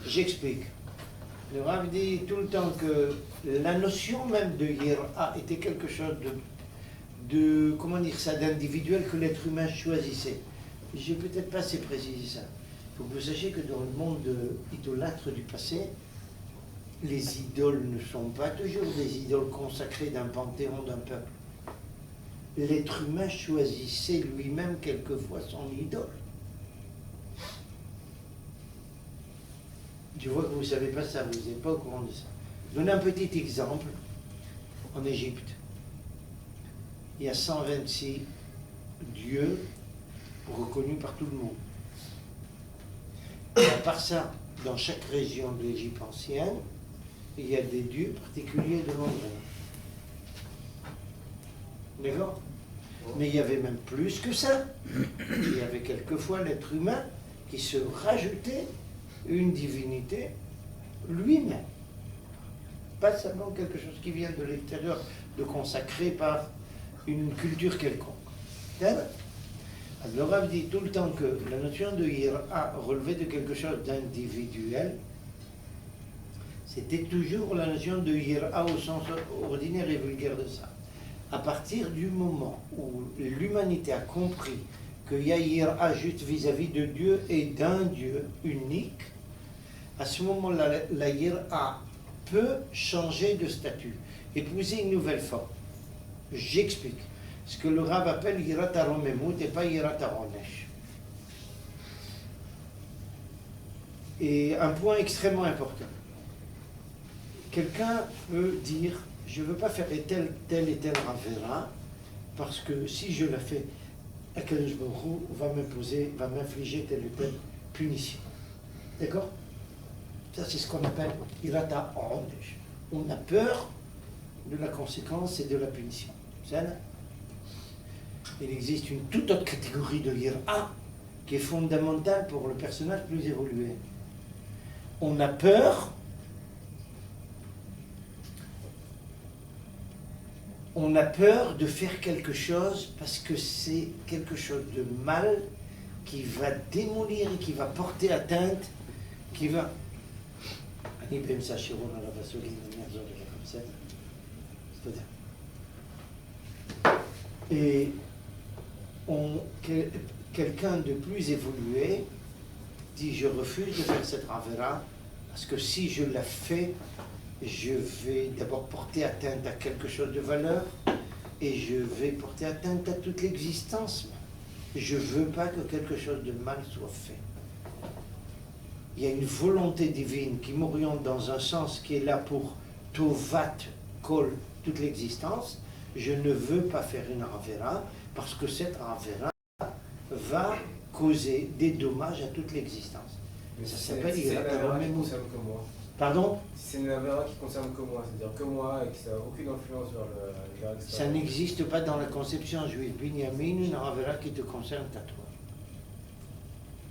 J'explique. Le Rav dit tout le temps que la notion même de yira était quelque chose de comment dire ça, d'individuel que l'être humain choisissait. Je n'ai peut-être pas assez précisé ça. Il faut que vous sachiez que dans le monde idolâtre du passé, les idoles ne sont pas toujours des idoles consacrées d'un panthéon, d'un peuple. L'être humain choisissait lui-même quelquefois son idole. Je vois que vous ne savez pas ça, vous n'êtes pas au courant de ça. Je donne un petit exemple. En Égypte, il y a 126 dieux reconnus par tout le monde. Et à part ça, dans chaque région de l'Égypte ancienne, il y a des dieux particuliers de l'endroit. D'accord? Mais il y avait même plus que ça. Il y avait quelquefois l'être humain qui se rajoutait une divinité lui-même. Pas seulement quelque chose qui vient de l'extérieur, de consacré par une culture quelconque. Le Rav dit tout le temps que la notion de yira relevait de quelque chose d'individuel. C'était toujours la notion de yira au sens ordinaire et vulgaire de ça. À partir du moment où l'humanité a compris qu'il y a yira juste vis-à-vis de Dieu et d'un Dieu unique, à ce moment-là, la yira peut changer de statut, épouser une nouvelle forme. J'explique. Ce que le Rav appelle yirat haromemut et pas yirat haronesh. Et un point extrêmement important. Quelqu'un peut dire, je ne veux pas faire tel et tel ravera, parce que si je la fais, Akadosh Baruch Hu va m'imposer, va m'infliger telle ou telle punition. D'accord? Ça, c'est ce qu'on appelle yirat haronesh. On a peur de la conséquence et de la punition. C'est ça? Il existe une toute autre catégorie de yira qui est fondamentale pour le personnage plus évolué. On a peur on a peur de faire quelque chose parce que c'est quelque chose de mal qui va démolir et qui va porter atteinte, qui va... Et quelqu'un de plus évolué dit je refuse de faire cette avera parce que si je la fais, je vais d'abord porter atteinte à quelque chose de valeur et je vais porter atteinte à toute l'existence. Je ne veux pas que quelque chose de mal soit fait. Il y a une volonté divine qui m'oriente dans un sens qui est là pour Tovat Kol, toute l'existence. Je ne veux pas faire une avera parce que cette avera va causer des dommages à toute l'existence. Mais Ça si s'appelle c'est une Avera qui même. concerne que moi. Pardon? Si c'est une Avera qui concerne que moi, c'est-à-dire que moi et que ça n'a aucune influence vers Ça l'extérieur. n'existe pas dans la conception juive. Binyamin, une avera qui te concerne à toi.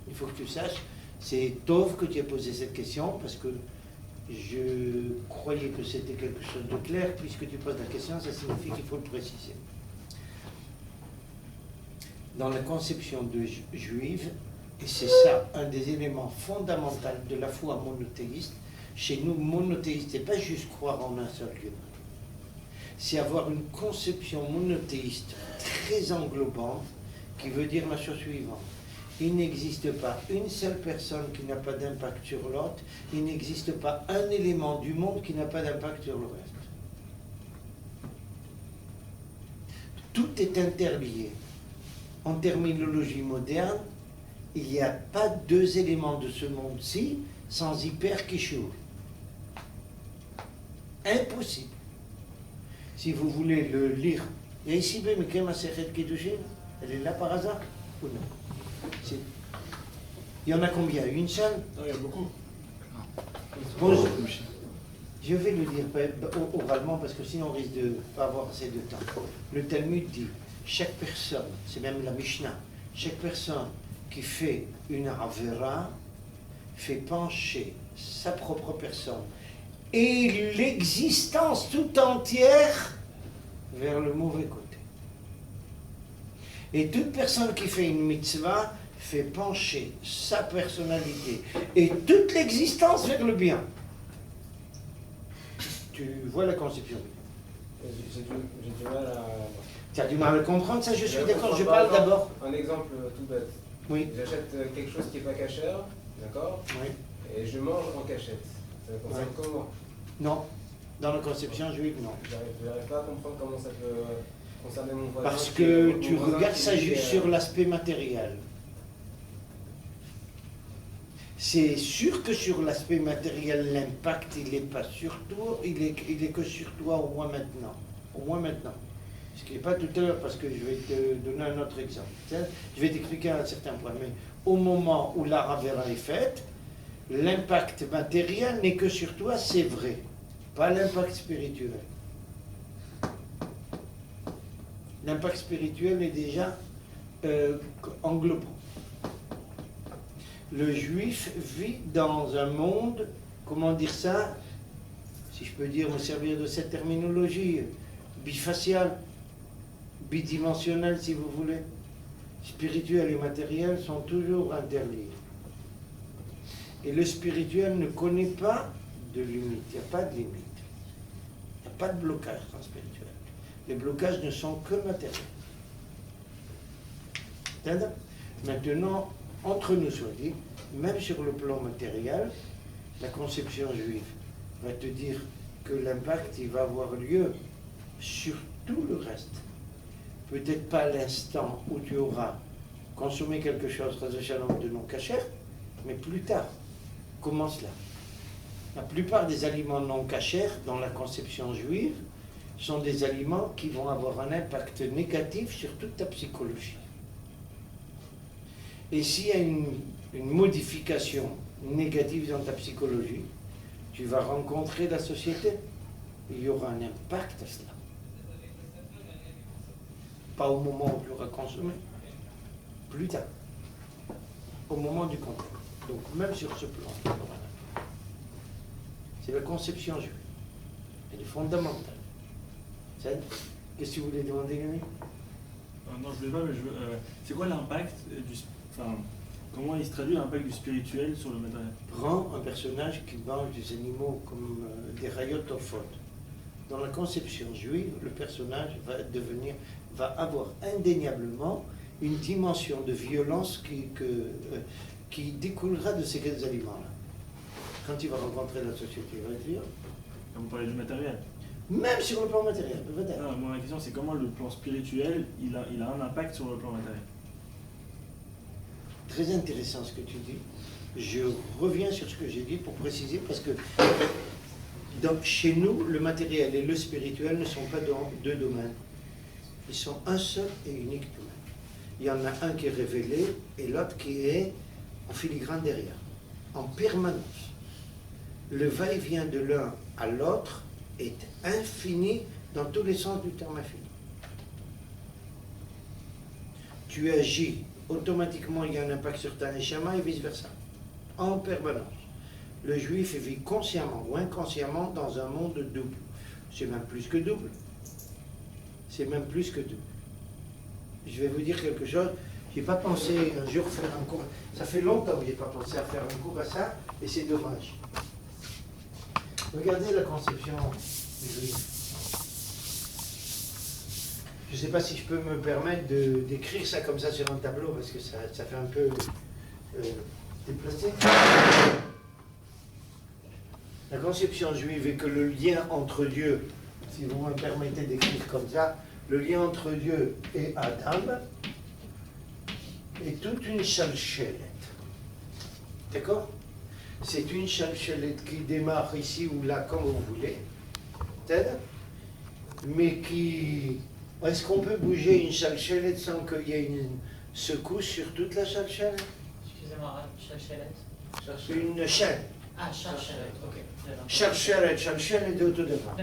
Il faut que tu saches, c'est Tov que tu as posé cette question parce que je croyais que c'était quelque chose de clair. Puisque tu poses la question, ça signifie qu'il faut le préciser. Dans la conception juive, et c'est ça un des éléments fondamentaux de la foi monothéiste, chez nous, monothéiste, c'est pas juste croire en un seul Dieu. C'est avoir une conception monothéiste très englobante qui veut dire la chose suivante. Il n'existe pas une seule personne qui n'a pas d'impact sur l'autre, il n'existe pas un élément du monde qui n'a pas d'impact sur le reste. Tout est interlié. En terminologie moderne, il n'y a pas deux éléments de ce monde-ci sans hyper-kishur. Impossible. Si vous voulez le lire, il y a ici Bemikem Asechet Kiddushin, elle est là par hasard ou non? Il y en a combien? Une seule? Non, il y a beaucoup. Bon, je vais le dire oralement parce que sinon on risque de ne pas avoir assez de temps. Le Talmud dit, chaque personne, c'est même la Mishnah, chaque personne qui fait une avera fait pencher sa propre personne et l'existence tout entière vers le mauvais côté. Et toute personne qui fait une mitzvah fait pencher sa personnalité et toute l'existence vers le bien. Tu vois la conception? J'ai du mal à... Tu as du mal à le comprendre, ça je suis d'accord, je parle d'abord. Un exemple tout bête. Oui. J'achète quelque chose qui n'est pas cachère, d'accord? Oui. Et je mange en cachette. Ça concerne comment? Non, dans la conception juive, non. J'arrive pas à comprendre comment ça peut concerner mon voisin. Parce que tu regardes ça juste sur l'aspect matériel. C'est sûr que sur l'aspect matériel, l'impact, il n'est pas sur toi, il est que sur toi au moins maintenant. Au moins maintenant. Ce qui n'est pas tout à l'heure, parce que je vais te donner un autre exemple. Je vais t'expliquer à un certain point. Mais au moment où la ravera est faite, l'impact matériel n'est que sur toi, c'est vrai. Pas l'impact spirituel. L'impact spirituel est déjà englobant. Le juif vit dans un monde, comment dire ça, si je peux dire, me servir de cette terminologie, bifacial, bidimensionnel si vous voulez. Spirituel et matériel sont toujours interliés. Et le spirituel ne connaît pas de limite, il n'y a pas de limite. Il n'y a pas de blocage dans le spirituel. Les blocages ne sont que matériels. C'est-à-dire, maintenant, entre nous soit dit, même sur le plan matériel, la conception juive va te dire que l'impact il va avoir lieu sur tout le reste. Peut-être pas l'instant où tu auras consommé quelque chose de non cachère, mais plus tard. Comment cela? La plupart des aliments non cachers dans la conception juive sont des aliments qui vont avoir un impact négatif sur toute ta psychologie. Et s'il y a une modification négative dans ta psychologie, tu vas rencontrer la société. Il y aura un impact à cela. Pas au moment où tu auras consommé, plus tard, au moment du contact. Donc même sur ce plan, c'est la conception juive. Elle est fondamentale. Qu'est-ce que tu voulais demander, Yannick? Non, je voulais pas, mais c'est quoi l'impact du... Enfin, comment il se traduit l'impact du spirituel sur le matériel? Prends un personnage qui mange des animaux comme des rayottes au faute. Dans la conception juive, le personnage va avoir indéniablement une dimension de violence qui découlera de ces aliments-là. Quand il va rencontrer la société, il va être violent. Vous parlez du matériel. Même sur le plan matériel, peut-être. Non, moi, la question, c'est comment le plan spirituel, il a un impact sur le plan matériel. Très intéressant ce que tu dis. Je reviens sur ce que j'ai dit pour préciser, parce que donc, chez nous, le matériel et le spirituel ne sont pas dans deux domaines. Ils sont un seul et unique domaine. Il y en a un qui est révélé et l'autre qui est en filigrane derrière, en permanence. Le va-et-vient de l'un à l'autre est infini dans tous les sens du terme infini. Tu agis, automatiquement il y a un impact sur ta neshama et vice-versa, en permanence. Le juif vit consciemment ou inconsciemment dans un monde double. C'est même plus que double. C'est même plus que double. Je vais vous dire quelque chose. Je n'ai pas pensé un jour faire un cours. Ça fait longtemps que je n'ai pas pensé à faire un cours à ça, et c'est dommage. Regardez la conception du juif. Je ne sais pas si je peux me permettre d'écrire ça comme ça sur un tableau, parce que ça fait un peu déplacé. La conception juive est que le lien entre Dieu, si vous me permettez d'écrire comme ça, le lien entre Dieu et Adam est toute une chalchelette. D'accord? C'est une chalchelette qui démarre ici ou là, comme vous voulez, peut-être, mais qui... Est-ce qu'on peut bouger une chalchelette sans qu'il y ait une secousse sur toute la chalchelette? Excusez-moi, chalchelette. Une chaîne. Ah, chalchelette, ok. Chalchelette et autodépart.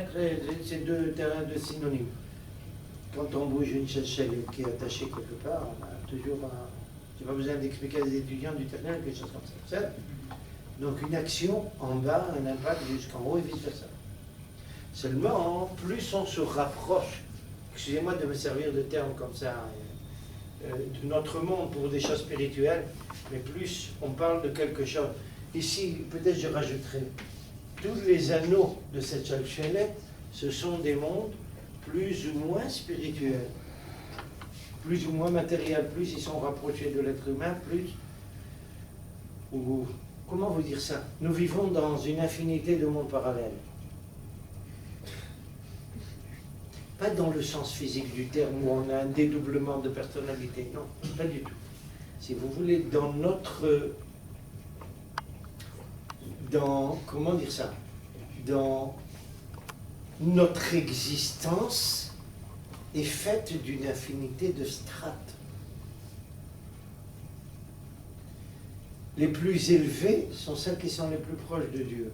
C'est deux terrains de synonymes. Quand on bouge une chalchelette qui est attachée quelque part, on a toujours un... Je n'ai pas besoin d'expliquer à des étudiants du terrain quelque chose comme ça. Donc une action en bas, un impact jusqu'en haut et vice-versa. Seulement, plus on se rapproche, excusez-moi de me servir de termes comme ça, de notre monde pour des choses spirituelles, mais plus on parle de quelque chose. Ici, peut-être je rajouterai, tous les anneaux de cette chalchelette, ce sont des mondes plus ou moins spirituels, plus ou moins matériels, plus ils sont rapprochés de l'être humain, plus... Ou, comment vous dire ça? Nous vivons dans une infinité de mondes parallèles. Pas dans le sens physique du terme où on a un dédoublement de personnalité, non, pas du tout. Si vous voulez, dans notre... comment dire ça? Dans notre existence est faite d'une infinité de strates. Les plus élevées sont celles qui sont les plus proches de Dieu.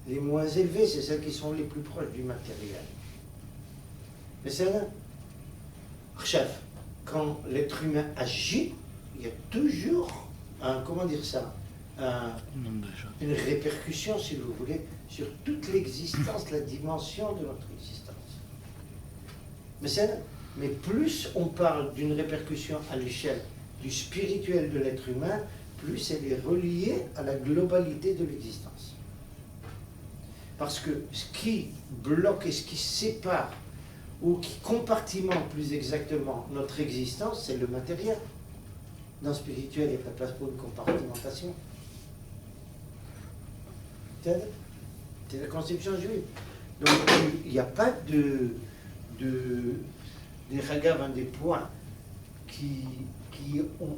Les moins élevées, c'est celles qui sont les plus proches du matériel. Mais c'est là. Chef, quand l'être humain agit, il y a toujours un, comment dire ça, une répercussion, si vous voulez, sur toute l'existence, la dimension de notre existence. Mais plus on parle d'une répercussion à l'échelle du spirituel de l'être humain, plus elle est reliée à la globalité de l'existence. Parce que ce qui bloque et ce qui sépare, ou qui compartimente plus exactement notre existence, c'est le matériel. Dans le spirituel, il n'y a pas de place pour une compartimentation. C'est la conception juive. Donc il n'y a pas des ragaves, des points qui ont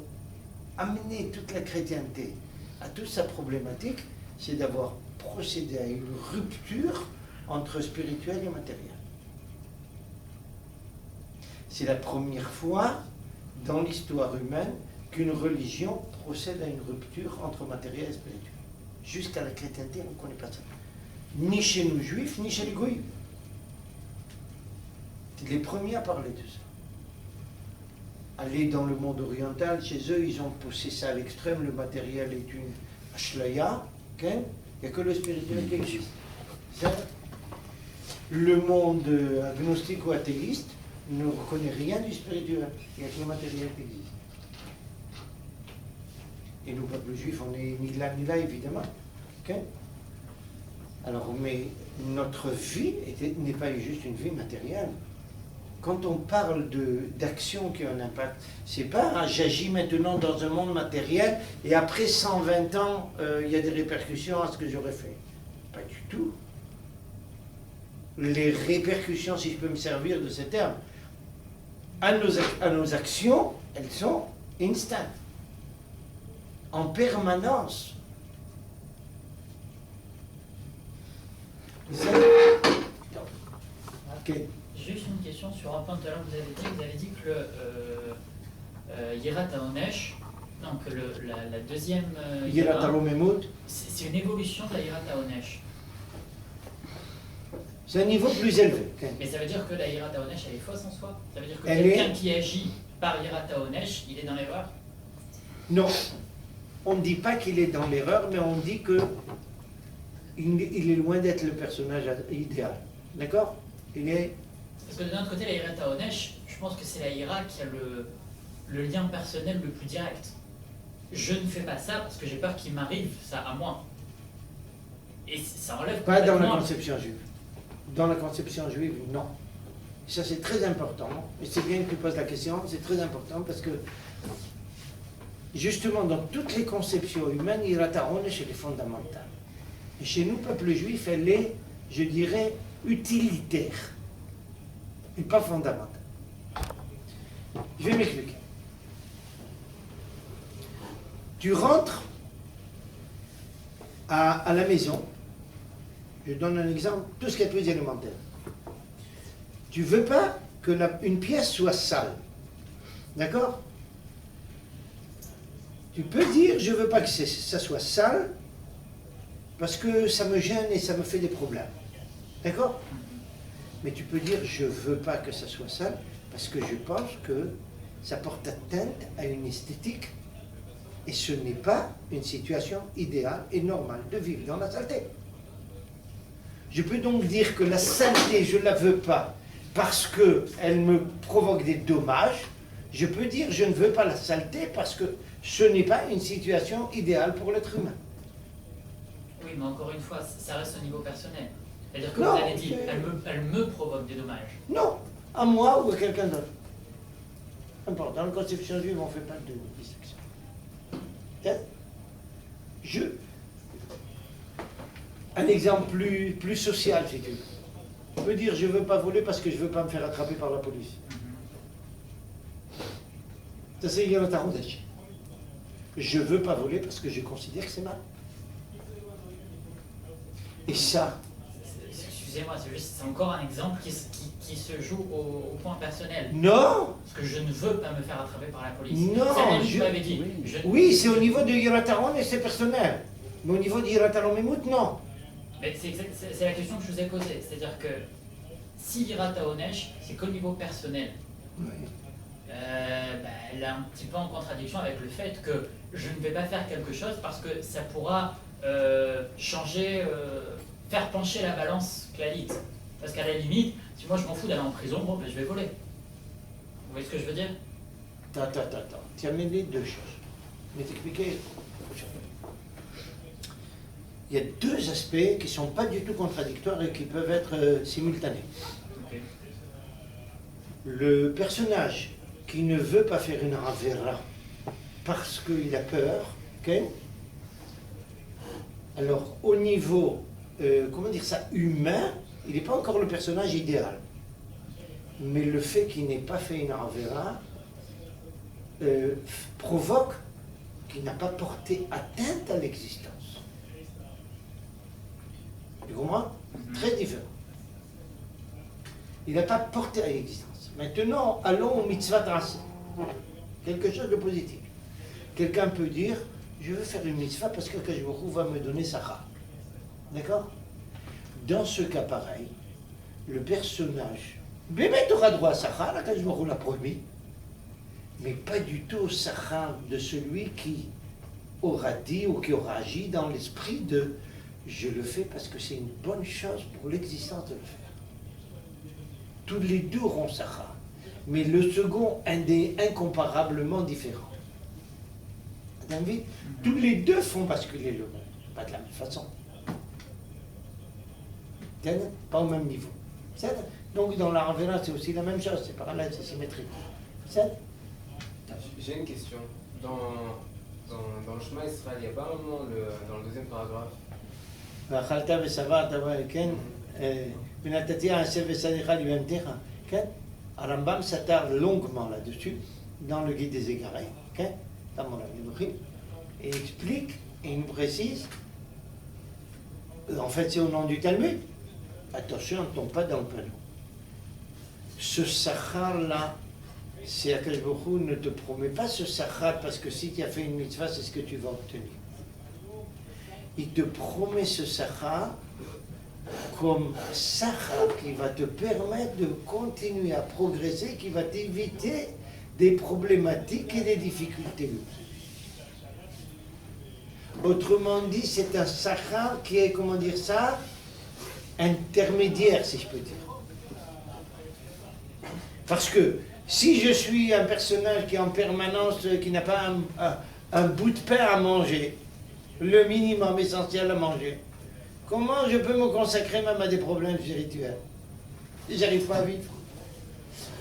amené toute la chrétienté à toute sa problématique, c'est d'avoir procédé à une rupture entre spirituel et matériel. C'est la première fois dans l'histoire humaine qu'une religion procède à une rupture entre matériel et spirituel. Jusqu'à la chrétienté, on ne connaît pas ça. Ni chez nous juifs, ni chez les goïs. C'est les premiers à parler de ça. Aller dans le monde oriental, chez eux, ils ont poussé ça à l'extrême. Le matériel est une ashlaya, okay? Il n'y a que le spirituel qui existe. Ça. Le monde agnostique ou athéiste ne reconnaît rien du spirituel. Il n'y a que le matériel qui existe. Et nous, peuple juif, on n'est ni là ni là, évidemment. Ok? Alors, mais notre vie n'est pas juste une vie matérielle. Quand on parle d'action qui a un impact, c'est pas j'agis maintenant dans un monde matériel et après 120 ans, il y a des répercussions à ce que j'aurais fait. Pas du tout. Les répercussions, si je peux me servir de ces termes, à nos actions, elles sont instant, en permanence. Ok. Juste une question sur un point tout à l'heure, vous avez dit que le Yirat HaOnesh, donc la deuxième Yirat HaLomemut, c'est une évolution de la Yirat HaOnesh. c'est un niveau plus élevé. Okay. Mais ça veut dire que la Yirat HaOnesh, elle est fausse en soi? Ça veut dire que Elle quelqu'un qui agit par Yirat HaOnesh, il est dans l'erreur? Non, on ne dit pas qu'il est dans l'erreur, mais on dit que il est loin d'être le personnage idéal. D'accord? Il est... Parce que de notre côté, la Yirat HaOnesh, je pense que c'est la Yira qui a le lien personnel le plus direct. Je ne fais pas ça parce que j'ai peur qu'il m'arrive ça à moi. Et ça enlève Pas dans la complètement- conception juive. Dans la conception juive, non. Et ça, c'est très important. Et c'est bien que tu poses la question, c'est très important parce que, justement, dans toutes les conceptions humaines, Yirat HaOnesh, elle est fondamentale. Et chez nous, peuple juif, elle est, je dirais, utilitaire. Et pas fondamentale. Je vais m'expliquer. Tu rentres à la maison. Je donne un exemple, tout ce qui est plus élémentaire. Tu ne veux pas que une pièce soit sale. D'accord? Tu peux dire, je ne veux pas que ça soit sale, parce que ça me gêne et ça me fait des problèmes. D'accord? Mais tu peux dire, je ne veux pas que ça soit sale, parce que je pense que ça porte atteinte à une esthétique, et ce n'est pas une situation idéale et normale de vivre dans la saleté. Je peux donc dire que la saleté, je ne la veux pas parce qu'elle me provoque des dommages. Je peux dire je ne veux pas la saleté parce que ce n'est pas une situation idéale pour l'être humain. Oui, mais encore une fois, ça reste au niveau personnel. C'est-à-dire que Non, vous avez dit, c'est- elle me provoque des dommages. Non, à moi ou à quelqu'un d'autre. Important, dans la conception juive, on ne fait pas de distinction. Un exemple plus social, si tu veux. On peut dire je ne veux pas voler parce que je ne veux pas me faire attraper par la police. Ça, c'est Yirat HaOnesh. Je ne veux pas voler parce que je considère que c'est mal. Et ça, Excusez-moi, c'est encore un exemple qui se joue au point personnel. non, Parce que je ne veux pas me faire attraper par la police. Non, C'est rien que je- vous m'avez dit. oui. oui, c'est au niveau de Yirat HaOnesh, c'est personnel. Mais au niveau de Yirat HaLomemut, non. Mais c'est la question que je vous ai posée. C'est-à-dire que si Yirat HaOnesh, c'est qu'au niveau personnel, elle est un petit peu en contradiction avec le fait que je ne vais pas faire quelque chose parce que ça pourra changer, faire pencher la balance clalite. Parce qu'à la limite, si moi je m'en fous d'aller en prison, bon, ben, je vais voler. Vous voyez ce que je veux dire? Attends. Tu as mêlé deux choses. Je vais t'expliquer. Il y a deux aspects qui ne sont pas du tout contradictoires et qui peuvent être simultanés. Ok. Le personnage qui ne veut pas faire une avera parce qu'il a peur, ok? Alors, au niveau, comment dire ça, humain, il n'est pas encore le personnage idéal. Mais le fait qu'il n'ait pas fait une avera provoque qu'il n'a pas porté atteinte à l'existence. Tu comprends? Très différent. Il n'a pas porté à l'existence. Maintenant, allons au mitzvah tracé. Quelque chose de positif. Quelqu'un peut dire, je veux faire une mitzvah parce que Akash Baruch Hu va me donner Sarah. D'accord? Dans ce cas pareil, le personnage, bébé, tu auras droit à Sarah, Akash Baruch Hu l'a promis, mais pas du tout au Sarah de celui qui aura dit ou qui aura agi dans l'esprit de je le fais parce que c'est une bonne chose pour l'existence de le faire. tous les deux auront Sachar. Mais le second est incomparablement différent. Tous les deux font basculer le monde, pas de la même façon. Pas au même niveau. Donc dans la Ravera, c'est aussi la même chose, c'est parallèle, c'est symétrique. J'ai une question. Dans le Shema Israël, il n'y a pas un moment dans le deuxième paragraphe. Rambam s'attarde longuement là-dessus dans le Guide des Égarés, et explique et nous précise. En fait, c'est au nom du Talmud. Attention, ne tombe pas dans le panneau. Ce Sachar-là, c'est Akash Baruch Hu ne te promet pas ce Sachar parce que si tu as fait une mitzvah, c'est ce que tu vas obtenir. Il te promet ce Sachar comme Sachar qui va te permettre de continuer à progresser, qui va t'éviter des problématiques et des difficultés. Autrement dit, c'est un Sachar qui est, comment dire ça, intermédiaire, si je peux dire. Parce que si je suis un personnage qui est en permanence, qui n'a pas un bout de pain à manger, le minimum essentiel à manger, comment je peux me consacrer même à des problèmes spirituels? J'arrive pas à vivre.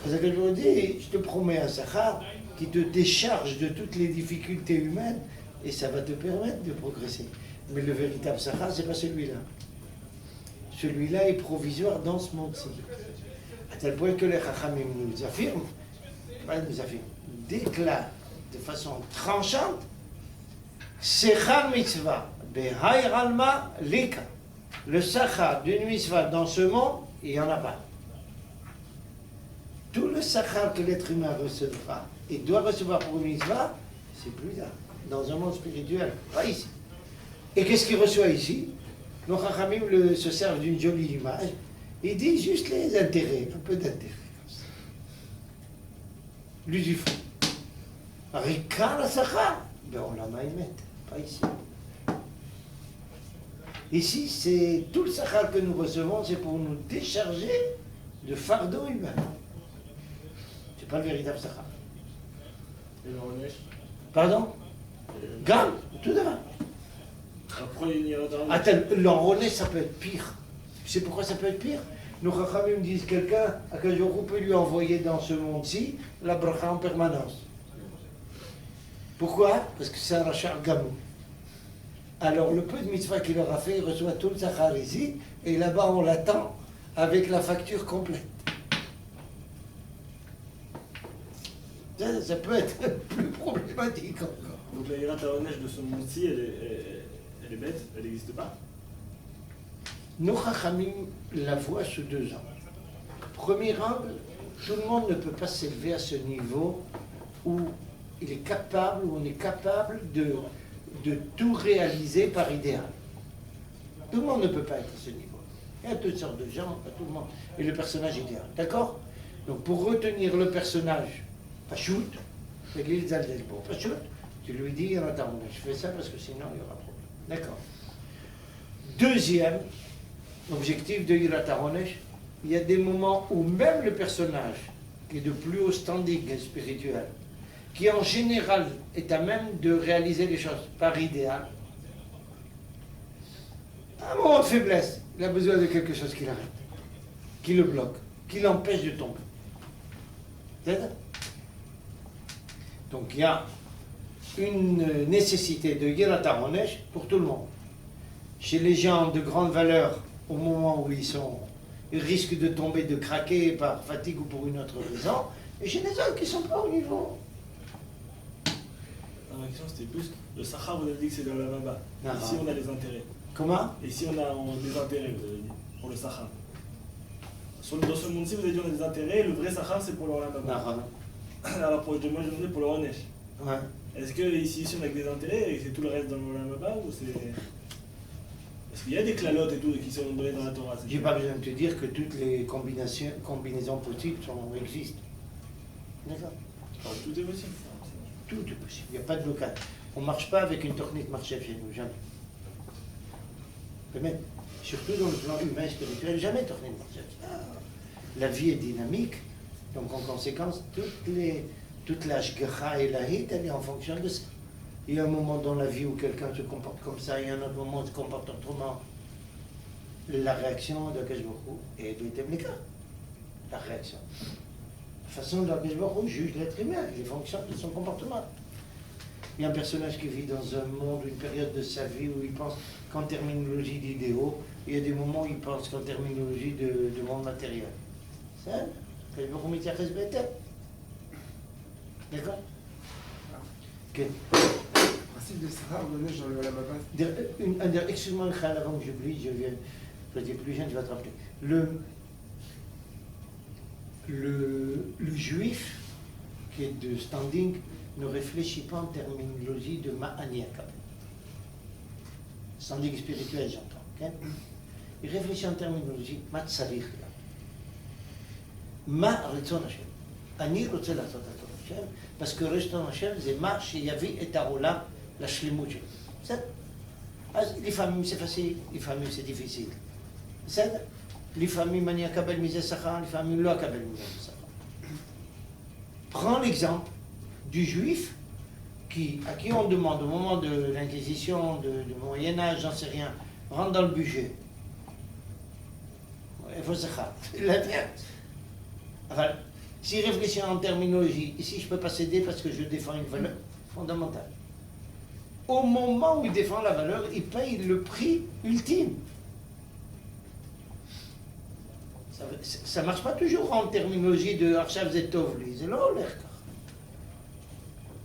C'est ce que je vous dis, je te promets un Sachar qui te décharge de toutes les difficultés humaines et ça va te permettre de progresser. Mais le véritable Sachar, c'est pas celui-là. Celui-là est provisoire dans ce monde-ci. À tel point que les Chachamim nous affirment, déclarent de façon tranchante, Sechar mitzvah, behayr alma lika. Le Sachar d'une mitzvah dans ce monde, il n'y en a pas. Tout le Sachar que l'être humain recevra et doit recevoir pour une mitzvah, c'est plus là, dans un monde spirituel, pas ici. Et qu'est-ce qu'il reçoit ici? Nos Chachamim se servent d'une jolie image. Il dit juste les intérêts, un peu d'intérêt. L'usufruit. Rikar Sachar, ben on l'a maïmet, pas ici. Ici, c'est tout le Sachar que nous recevons, c'est pour nous décharger de fardeau humain. C'est pas le véritable Sachar. Et le Ronesh? Pardon? Gam, tout de même. Après, il y a Attends, l'enrôler, ça peut être pire. Tu sais pourquoi ça peut être pire? Nos Chachamim disent quelqu'un, à quel jour on peut lui envoyer dans ce monde-ci la bracha en permanence. Pourquoi? Parce que c'est un rachar gamou. Alors le peu de mitzvah qu'il aura fait, il reçoit tout le Sachar ici, et là-bas on l'attend avec la facture complète. Ça peut être plus problématique encore. Donc la Hirat HaOnesh de ce monde-ci, elle est bête, elle n'existe pas. Nos Chachamim la voient sous deux angles. Premier angle, tout le monde ne peut pas s'élever à ce niveau où il est capable, où on est capable de tout réaliser par idéal. Tout le monde ne peut pas être à ce niveau. Il y a toutes sortes de gens, pas tout le monde. Et le personnage idéal. D'accord? Donc pour retenir le personnage, Pachout, c'est l'île d'Aldelbo. Pachout, tu lui dis, attends, je fais ça parce que sinon il y aura problème. D'accord. Deuxième objectif de Hirat HaOnesh, il y a des moments où même le personnage qui est de plus haut standing spirituel, qui en général est à même de réaliser les choses par idéal, à un moment de faiblesse, il a besoin de quelque chose qui l'arrête, qui le bloque, qui l'empêche de tomber. C'est ça? Donc il y a une nécessité de Hirat HaOnesh pour tout le monde. Chez les gens de grande valeur, au moment où ils risquent de tomber, de craquer par fatigue ou pour une autre raison, et chez les autres qui ne sont pas au niveau. Ma question c'était plus, le Sachar vous avez dit que c'est dans la Maba. Non. Ici on a les intérêts. Comment? Et ici on a des intérêts, vous avez dit, pour le Sachar. Dans ce monde-ci vous avez dit on a des intérêts, le vrai Sachar c'est pour le Maba. Alors pour demain je demandais pour le Ronesh. Ouais. Est-ce que ici on a que des intérêts et c'est tout le reste dans le Maba ou c'est... Parce qu'il y a des clalotes et tout qui sont données dans la Torah. Je n'ai pas besoin de te dire que toutes les combinaisons possibles existent. D'accord? Tout est possible. Tout est possible. Il n'y a pas de blocage. On ne marche pas avec une technique marchée chez nous, jamais. Mais même, surtout dans le plan humain et spirituel, jamais technique marchée. la vie est dynamique, donc en conséquence, toute la shgacha et la hit, elle est en fonction de ça. Il y a un moment dans la vie où quelqu'un se comporte comme ça, il y a un autre moment où il se comporte autrement. La réaction de Akash Baruch Hu est de la réaction. La façon dont Akash Baruch Hu juge l'être humain, les fonctions de son comportement. Il y a un personnage qui vit dans un monde, une période de sa vie où il pense qu'en terminologie d'idéaux, il y a des moments où il pense qu'en terminologie de monde matériel. Ça, Akash Baruch Hu mityaches be'etem. D'accord? Ok. Le principe de Sarah, on est dans le Olam Haba. Excuse-moi, Michael, avant que j'oublie, je t'ai plus jeune, tu vas te rappeler. Le juif qui est de standing ne réfléchit pas en terminologie de ma'ania quand même. Standing spirituel, j'entends. Okay? Il réfléchit en terminologie ma tzarich la. Ma retzon Hashem. Ani rotze לעשות את Hashem, parce que רצון Hashem c'est ma שיביא את העולם לשלמות שלו. בסדר? אז לפעמים c'est facile, לפעמים c'est difficile. בסדר? לפעמים אני אקבל מזה שכר, לפעמים לא אקבל מזה שכר. Prends l'exemple du juif à qui on demande au moment de l'Inquisition, du Moyen-Âge, j'en sais rien, rentre dans le budget. Il faut שכר. Alors, s'il réfléchit en terminologie, ici je ne peux pas céder parce que je défends une valeur fondamentale. Au moment où il défend la valeur, il paye le prix ultime. Ça ne marche pas toujours en terminologie de Arshav Zetovli, c'est l'olech.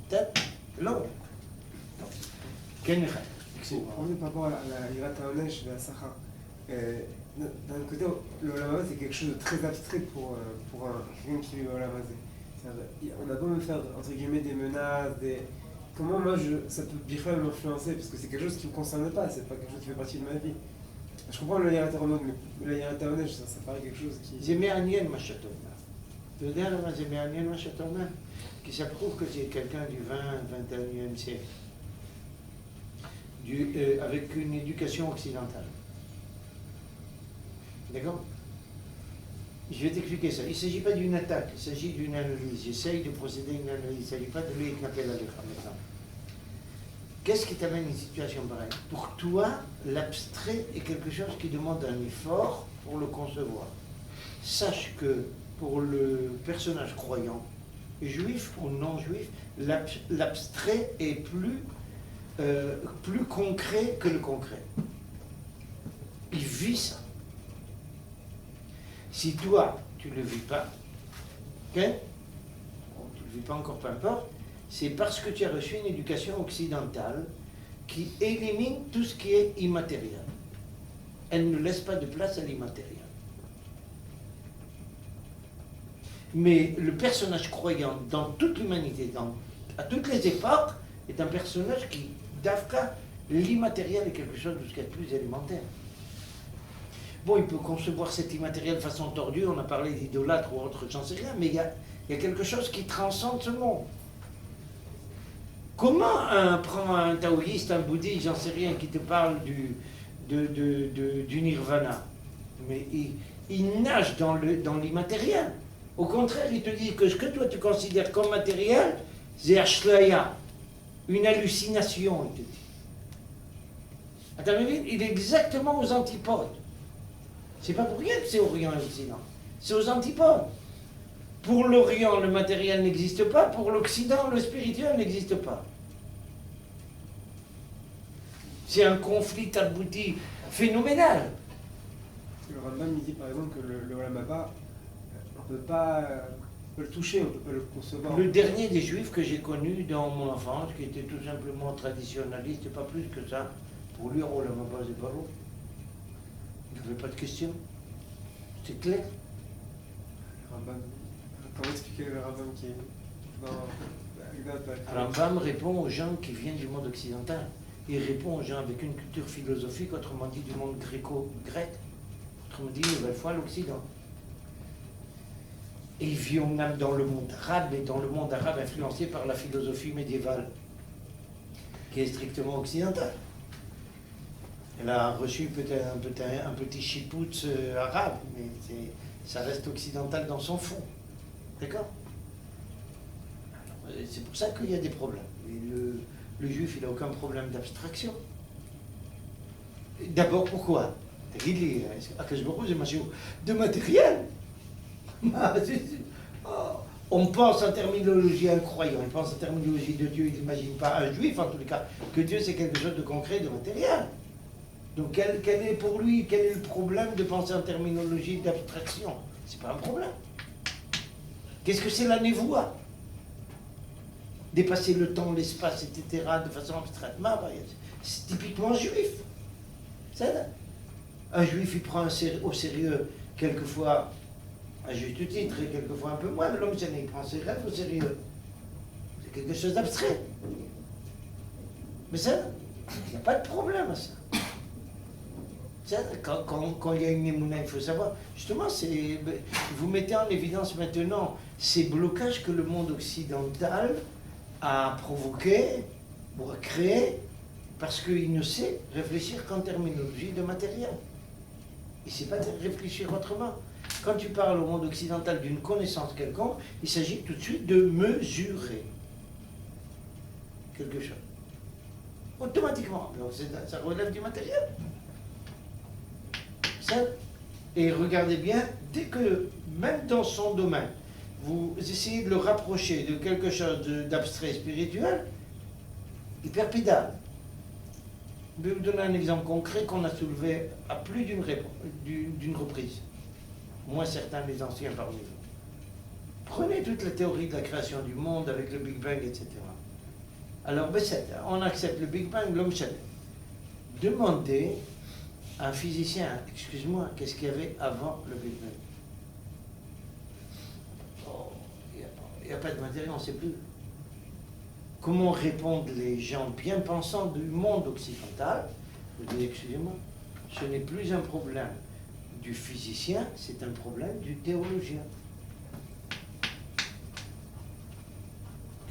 Peut-être l'olech. Quel Michael? On est par rapport à la Yirat HaOnesh et à Sachar. D'un côté, le Olam Haba, c'est quelque chose de très abstrait pour quelqu'un qui vit au Olam Haba. On a beau me faire, entre guillemets, des menaces, comment moi, ça peut bien m'influencer, parce que c'est quelque chose qui ne me concerne pas, c'est pas quelque chose qui fait partie de ma vie. Je comprends le Yirat HaRamot, mais le Yirat HaOnesh, ça paraît quelque chose qui... זה מעניין מה שאתה אומר. אתה יודע למה זה מעניין מה שאתה אומר? כי ça prouve que c'est quelqu'un du 20e siècle, avec une éducation occidentale. D'accord? Je vais t'expliquer ça. Il ne s'agit pas d'une attaque, il s'agit d'une analyse. J'essaye de procéder à une analyse. Il ne s'agit pas de lui éclater la lettre maintenant. Qu'est-ce qui t'amène à une situation pareille? Pour toi, l'abstrait est quelque chose qui demande un effort pour le concevoir. Sache que pour le personnage croyant, juif ou non juif, l'abstrait est plus concret que le concret. Il vit ça. Si toi, tu ne le vis pas, okay? Bon, tu ne le vis pas encore, peu importe, c'est parce que tu as reçu une éducation occidentale qui élimine tout ce qui est immatériel. Elle ne laisse pas de place à l'immatériel. Mais le personnage croyant dans toute l'humanité, à toutes les époques, est un personnage qui, d'Afka, l'immatériel est quelque chose de ce qui est plus élémentaire. Bon, il peut concevoir cet immatériel de façon tordue, on a parlé d'idolâtre ou autre, j'en sais rien, mais il y a quelque chose qui transcende ce monde. Comment prend un taoïste, un bouddhiste, j'en sais rien, qui te parle du nirvana? Mais il nage dans l'immatériel. Au contraire, il te dit que ce que toi tu considères comme matériel, c'est ashlaya, une hallucination, il te dit. Attends, mais il est exactement aux antipodes. C'est pas pour rien que c'est Orient et Occident. C'est aux antipodes. Pour l'Orient, le matériel n'existe pas. Pour l'Occident, le spirituel n'existe pas. C'est un conflit abouti phénoménal. Le Rambam dit par exemple que le Olam Haba, on ne peut pas le toucher, on ne peut pas le concevoir. Le dernier des Juifs que j'ai connu dans mon enfance, qui était tout simplement traditionnaliste, pas plus que ça, pour lui, Olam Haba, c'est pas l'eau. Il n'y avait pas de question. C'est clair. Rambam. Comment expliquer le Rambam qui est dans Rambam répond aux gens qui viennent du monde occidental. Il répond aux gens avec une culture philosophique, autrement dit du monde gréco-grec, autrement dit une nouvelle fois l'Occident. Et il vit même dans le monde arabe, mais dans le monde arabe influencé par la philosophie médiévale, qui est strictement occidentale. Elle a reçu peut-être un petit chipoutz arabe, mais ça reste occidental dans son fond. D'accord? C'est pour ça qu'il y a des problèmes. Et le juif, il n'a aucun problème d'abstraction. D'abord, pourquoi? De matériel. On pense en terminologie incroyable, on pense en terminologie de Dieu, il n'imagine pas un juif en tous les cas, que Dieu c'est quelque chose de concret, de matériel. Donc quel est pour lui, quel est le problème de penser en terminologie d'abstraction? C'est pas un problème. Qu'est-ce que c'est la névoie? Dépasser le temps, l'espace, etc. de façon abstraitement, c'est typiquement juif. C'est un juif, il prend au sérieux quelquefois à juste titre et quelquefois un peu moins, mais l'homme il prend ses rêves au sérieux. C'est quelque chose d'abstrait. Mais ça, il n'y a pas de problème à ça. Quand il y a une émouna, il faut savoir. Justement, vous mettez en évidence maintenant ces blocages que le monde occidental a provoqués ou a créés parce qu'il ne sait réfléchir qu'en terminologie de matériel. Il ne sait pas réfléchir autrement. Quand tu parles au monde occidental d'une connaissance quelconque, il s'agit tout de suite de mesurer quelque chose. Automatiquement. Donc ça relève du matériel. Et regardez bien, dès que, même dans son domaine, vous essayez de le rapprocher de quelque chose d'abstrait spirituel, il perd pédale. Je vais vous donner un exemple concret qu'on a soulevé à plus d'une reprise. Moins certains des anciens parmi vous. Prenez toute la théorie de la création du monde avec le Big Bang, etc. Alors, on accepte le Big Bang, l'homme chalet. Demandez à un physicien, excuse-moi, qu'est-ce qu'il y avait avant le Big Bang? Oh, il n'y a pas de matériel, on ne sait plus. Comment répondent les gens bien pensants du monde occidental? Vous dites, excusez-moi, ce n'est plus un problème du physicien, c'est un problème du théologien.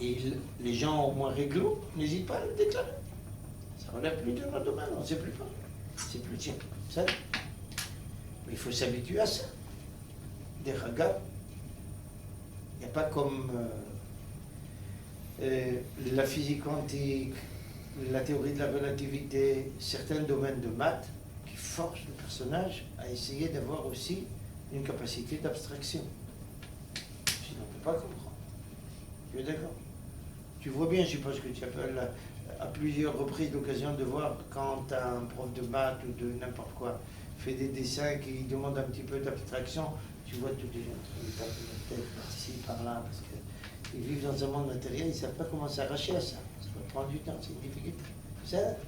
Et les gens au moins réglo n'hésitent pas à le déclarer. Ça ne relève plus de notre domaine, on ne sait plus pas. C'est plus tien. Ça. Mais il faut s'habituer à ça. Des regards. Il n'y a pas comme la physique quantique, la théorie de la relativité, certains domaines de maths qui forcent le personnage à essayer d'avoir aussi une capacité d'abstraction. Sinon, on ne peut pas comprendre. Tu es d'accord? Tu vois bien, je suppose que tu appelles à plusieurs reprises l'occasion de voir quand un prof de maths ou de n'importe quoi fait des dessins qui demandent un petit peu d'abstraction, tu vois tous les gens qui tapent la tête par-ci, par-là, parce qu'ils vivent dans un monde matériel, ils ne savent pas comment s'arracher à ça. Ça va prendre du temps, c'est une difficulté. Ça?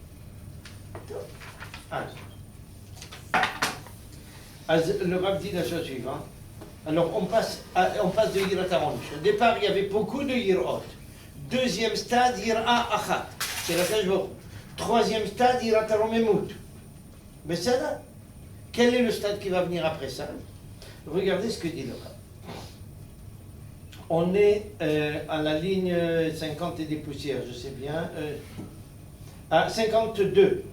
Le Rav dit la chose suivante. Alors on passe de Yirat Aronush. Au départ, il y avait beaucoup de Yirot. Deuxième stade, Yira Achat. C'est la Kajbo. Troisième stade, Yirat Aromemut. Mais ça là, quel est le stade qui va venir après ça? Regardez ce que dit le Rav. On est à la ligne 50 et des poussières, je sais bien. À 52,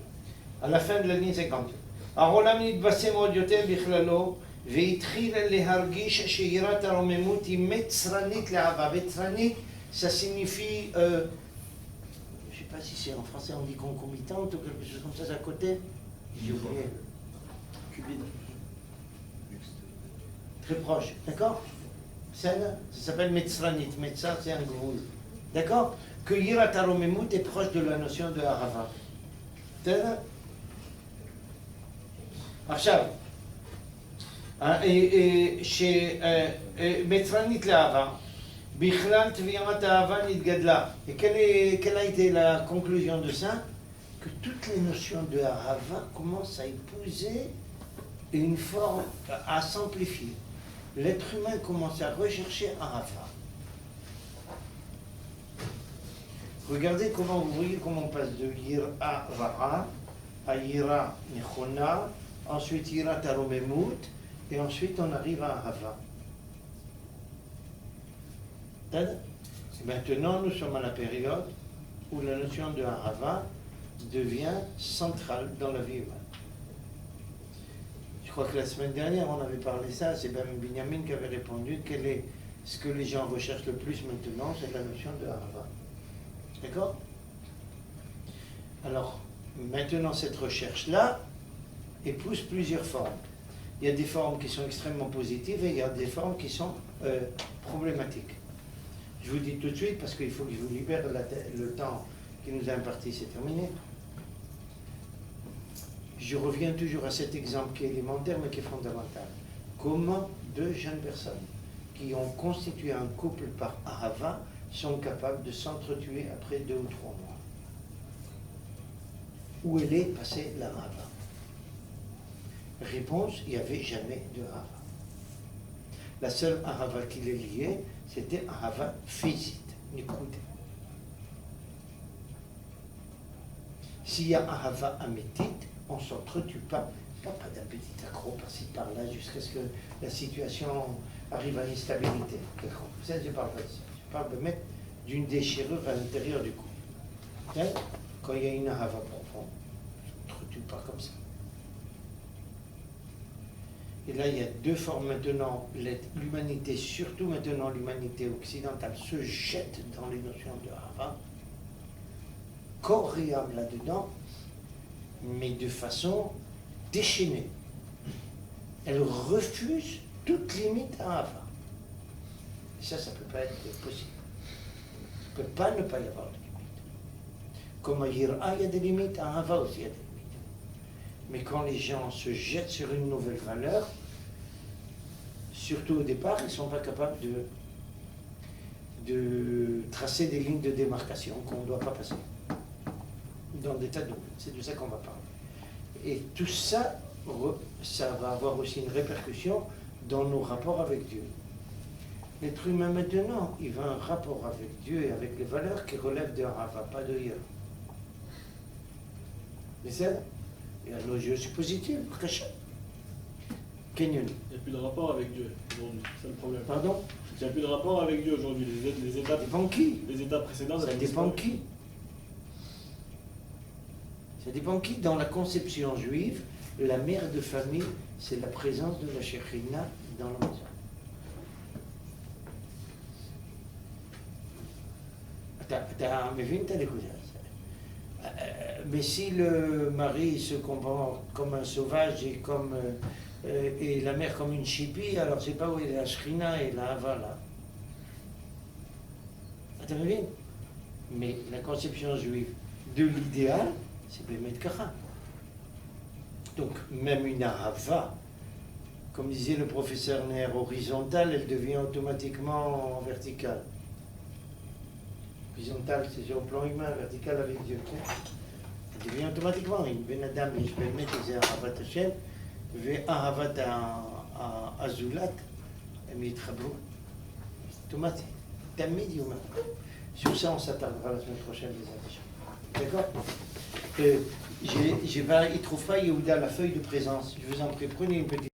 à la fin de la ligne 52. העולם נתבשם עוד יותר בכללו והתחיל להרגיש שיראת הרוממות היא מצרנית לאהבה. מצרנית, ça signifie, je ne sais pas si c'est en français on dit concomitante ou quelque chose comme ça à côté. J'ai oublié. Cubide. Très proche, d'accord? Ça s'appelle Metzranit. Metzar, c'est un gvoul. D'accord? Que Yirat HaRomemut est proche de la notion de Harava. עכשיו, שמצרנית לאהבה, בכלל תביעת האהבה נתגדלה. Et quelle a été la conclusion de ça? Que toutes les notions de Ahava commencent à épouser une forme, à s'amplifier. L'être humain commence à rechercher Ahava. Regardez comment, vous voyez comment on passe de Yira Ra'a à Yira Nechona, ensuite Yirat HaRomemut, et ensuite on arrive à Ahava. Maintenant nous sommes à la période où la notion de Ahava devient centrale dans la vie humaine. Je crois que la semaine dernière, on avait parlé de ça, c'est même Binyamin qui avait répondu quel est ce que les gens recherchent le plus maintenant, c'est la notion de Ahava. D'accord? Alors, maintenant, cette recherche-là épouse plusieurs formes. Il y a des formes qui sont extrêmement positives et il y a des formes qui sont problématiques. Je vous dis tout de suite, parce qu'il faut que je vous libère le temps qui nous a imparti, c'est terminé. Je reviens toujours à cet exemple qui est élémentaire mais qui est fondamental. Comment deux jeunes personnes qui ont constitué un couple par Ahava sont capables de s'entretuer après 2 ou 3 mois? Où elle est passée la Ahava? Réponse, il n'y avait jamais de Ahava. La seule Ahava qui les liait, c'était Ahava physique, Nikoud. S'il y a Ahava amétite, on ne s'entretue pas. Pas d'un petit accro par-ci par-là jusqu'à ce que la situation arrive à l'instabilité. Ça, je parle pas de ça. Je parle de mettre d'une déchirure à l'intérieur du cou. Quand il y a une Ahava profonde, on ne s'entretue pas comme ça. Et là, il y a 2 formes maintenant. L'humanité, surtout maintenant l'humanité occidentale, se jette dans les notions de Ahava, corps et âme là-dedans, mais de façon déchaînée. Elle refuse toute limite à Ahava. Et ça ne peut pas être possible. Il ne peut pas ne pas y avoir de limite. Comme à Yir'a, il y a des limites, à Ahava aussi, il y a des limites. Mais quand les gens se jettent sur une nouvelle valeur, surtout au départ, ils ne sont pas capables de tracer des lignes de démarcation qu'on ne doit pas passer. Dans des tas de domaines. C'est de ça qu'on va parler. Et tout ça, ça va avoir aussi une répercussion dans nos rapports avec Dieu. L'être humain maintenant, il va un rapport avec Dieu et avec les valeurs qui relèvent de Ahava, pas de Yir'a. Mais ça, il y a nos jeux positifs, Kachat. Kenyon. Il n'y a plus de rapport avec Dieu aujourd'hui, c'est le problème. Pardon? Il n'y a plus de rapport avec Dieu aujourd'hui. Les étapes, Ça dépend qui? les étapes précédentes, Ça dépend qui? Ça dépend qui? Dans la conception juive, la mère de famille, c'est la présence de la Shekhinah dans la maison. Mais si le mari se comporte comme un sauvage et la mère comme une chipie, alors c'est pas où est la Shekhinah et la Hava là. Mais la conception juive de l'idéal, c'est Bémet Kacha. Donc, même une Ahava, comme disait le professeur Ner, horizontale, elle devient automatiquement verticale. Horizontale, c'est sur le plan humain, verticale avec Dieu. Elle devient automatiquement une Ben Adam, et je Bémet, c'est Ahavat Hashem, et Ahavat Azulat, et Mitchabou. Automatique. Tamid humain. Sur ça, on s'attardera la semaine prochaine, les amis. D'accord? Il ne trouve pas Yehuda la feuille de présence. Je vous en prie, prenez une petite.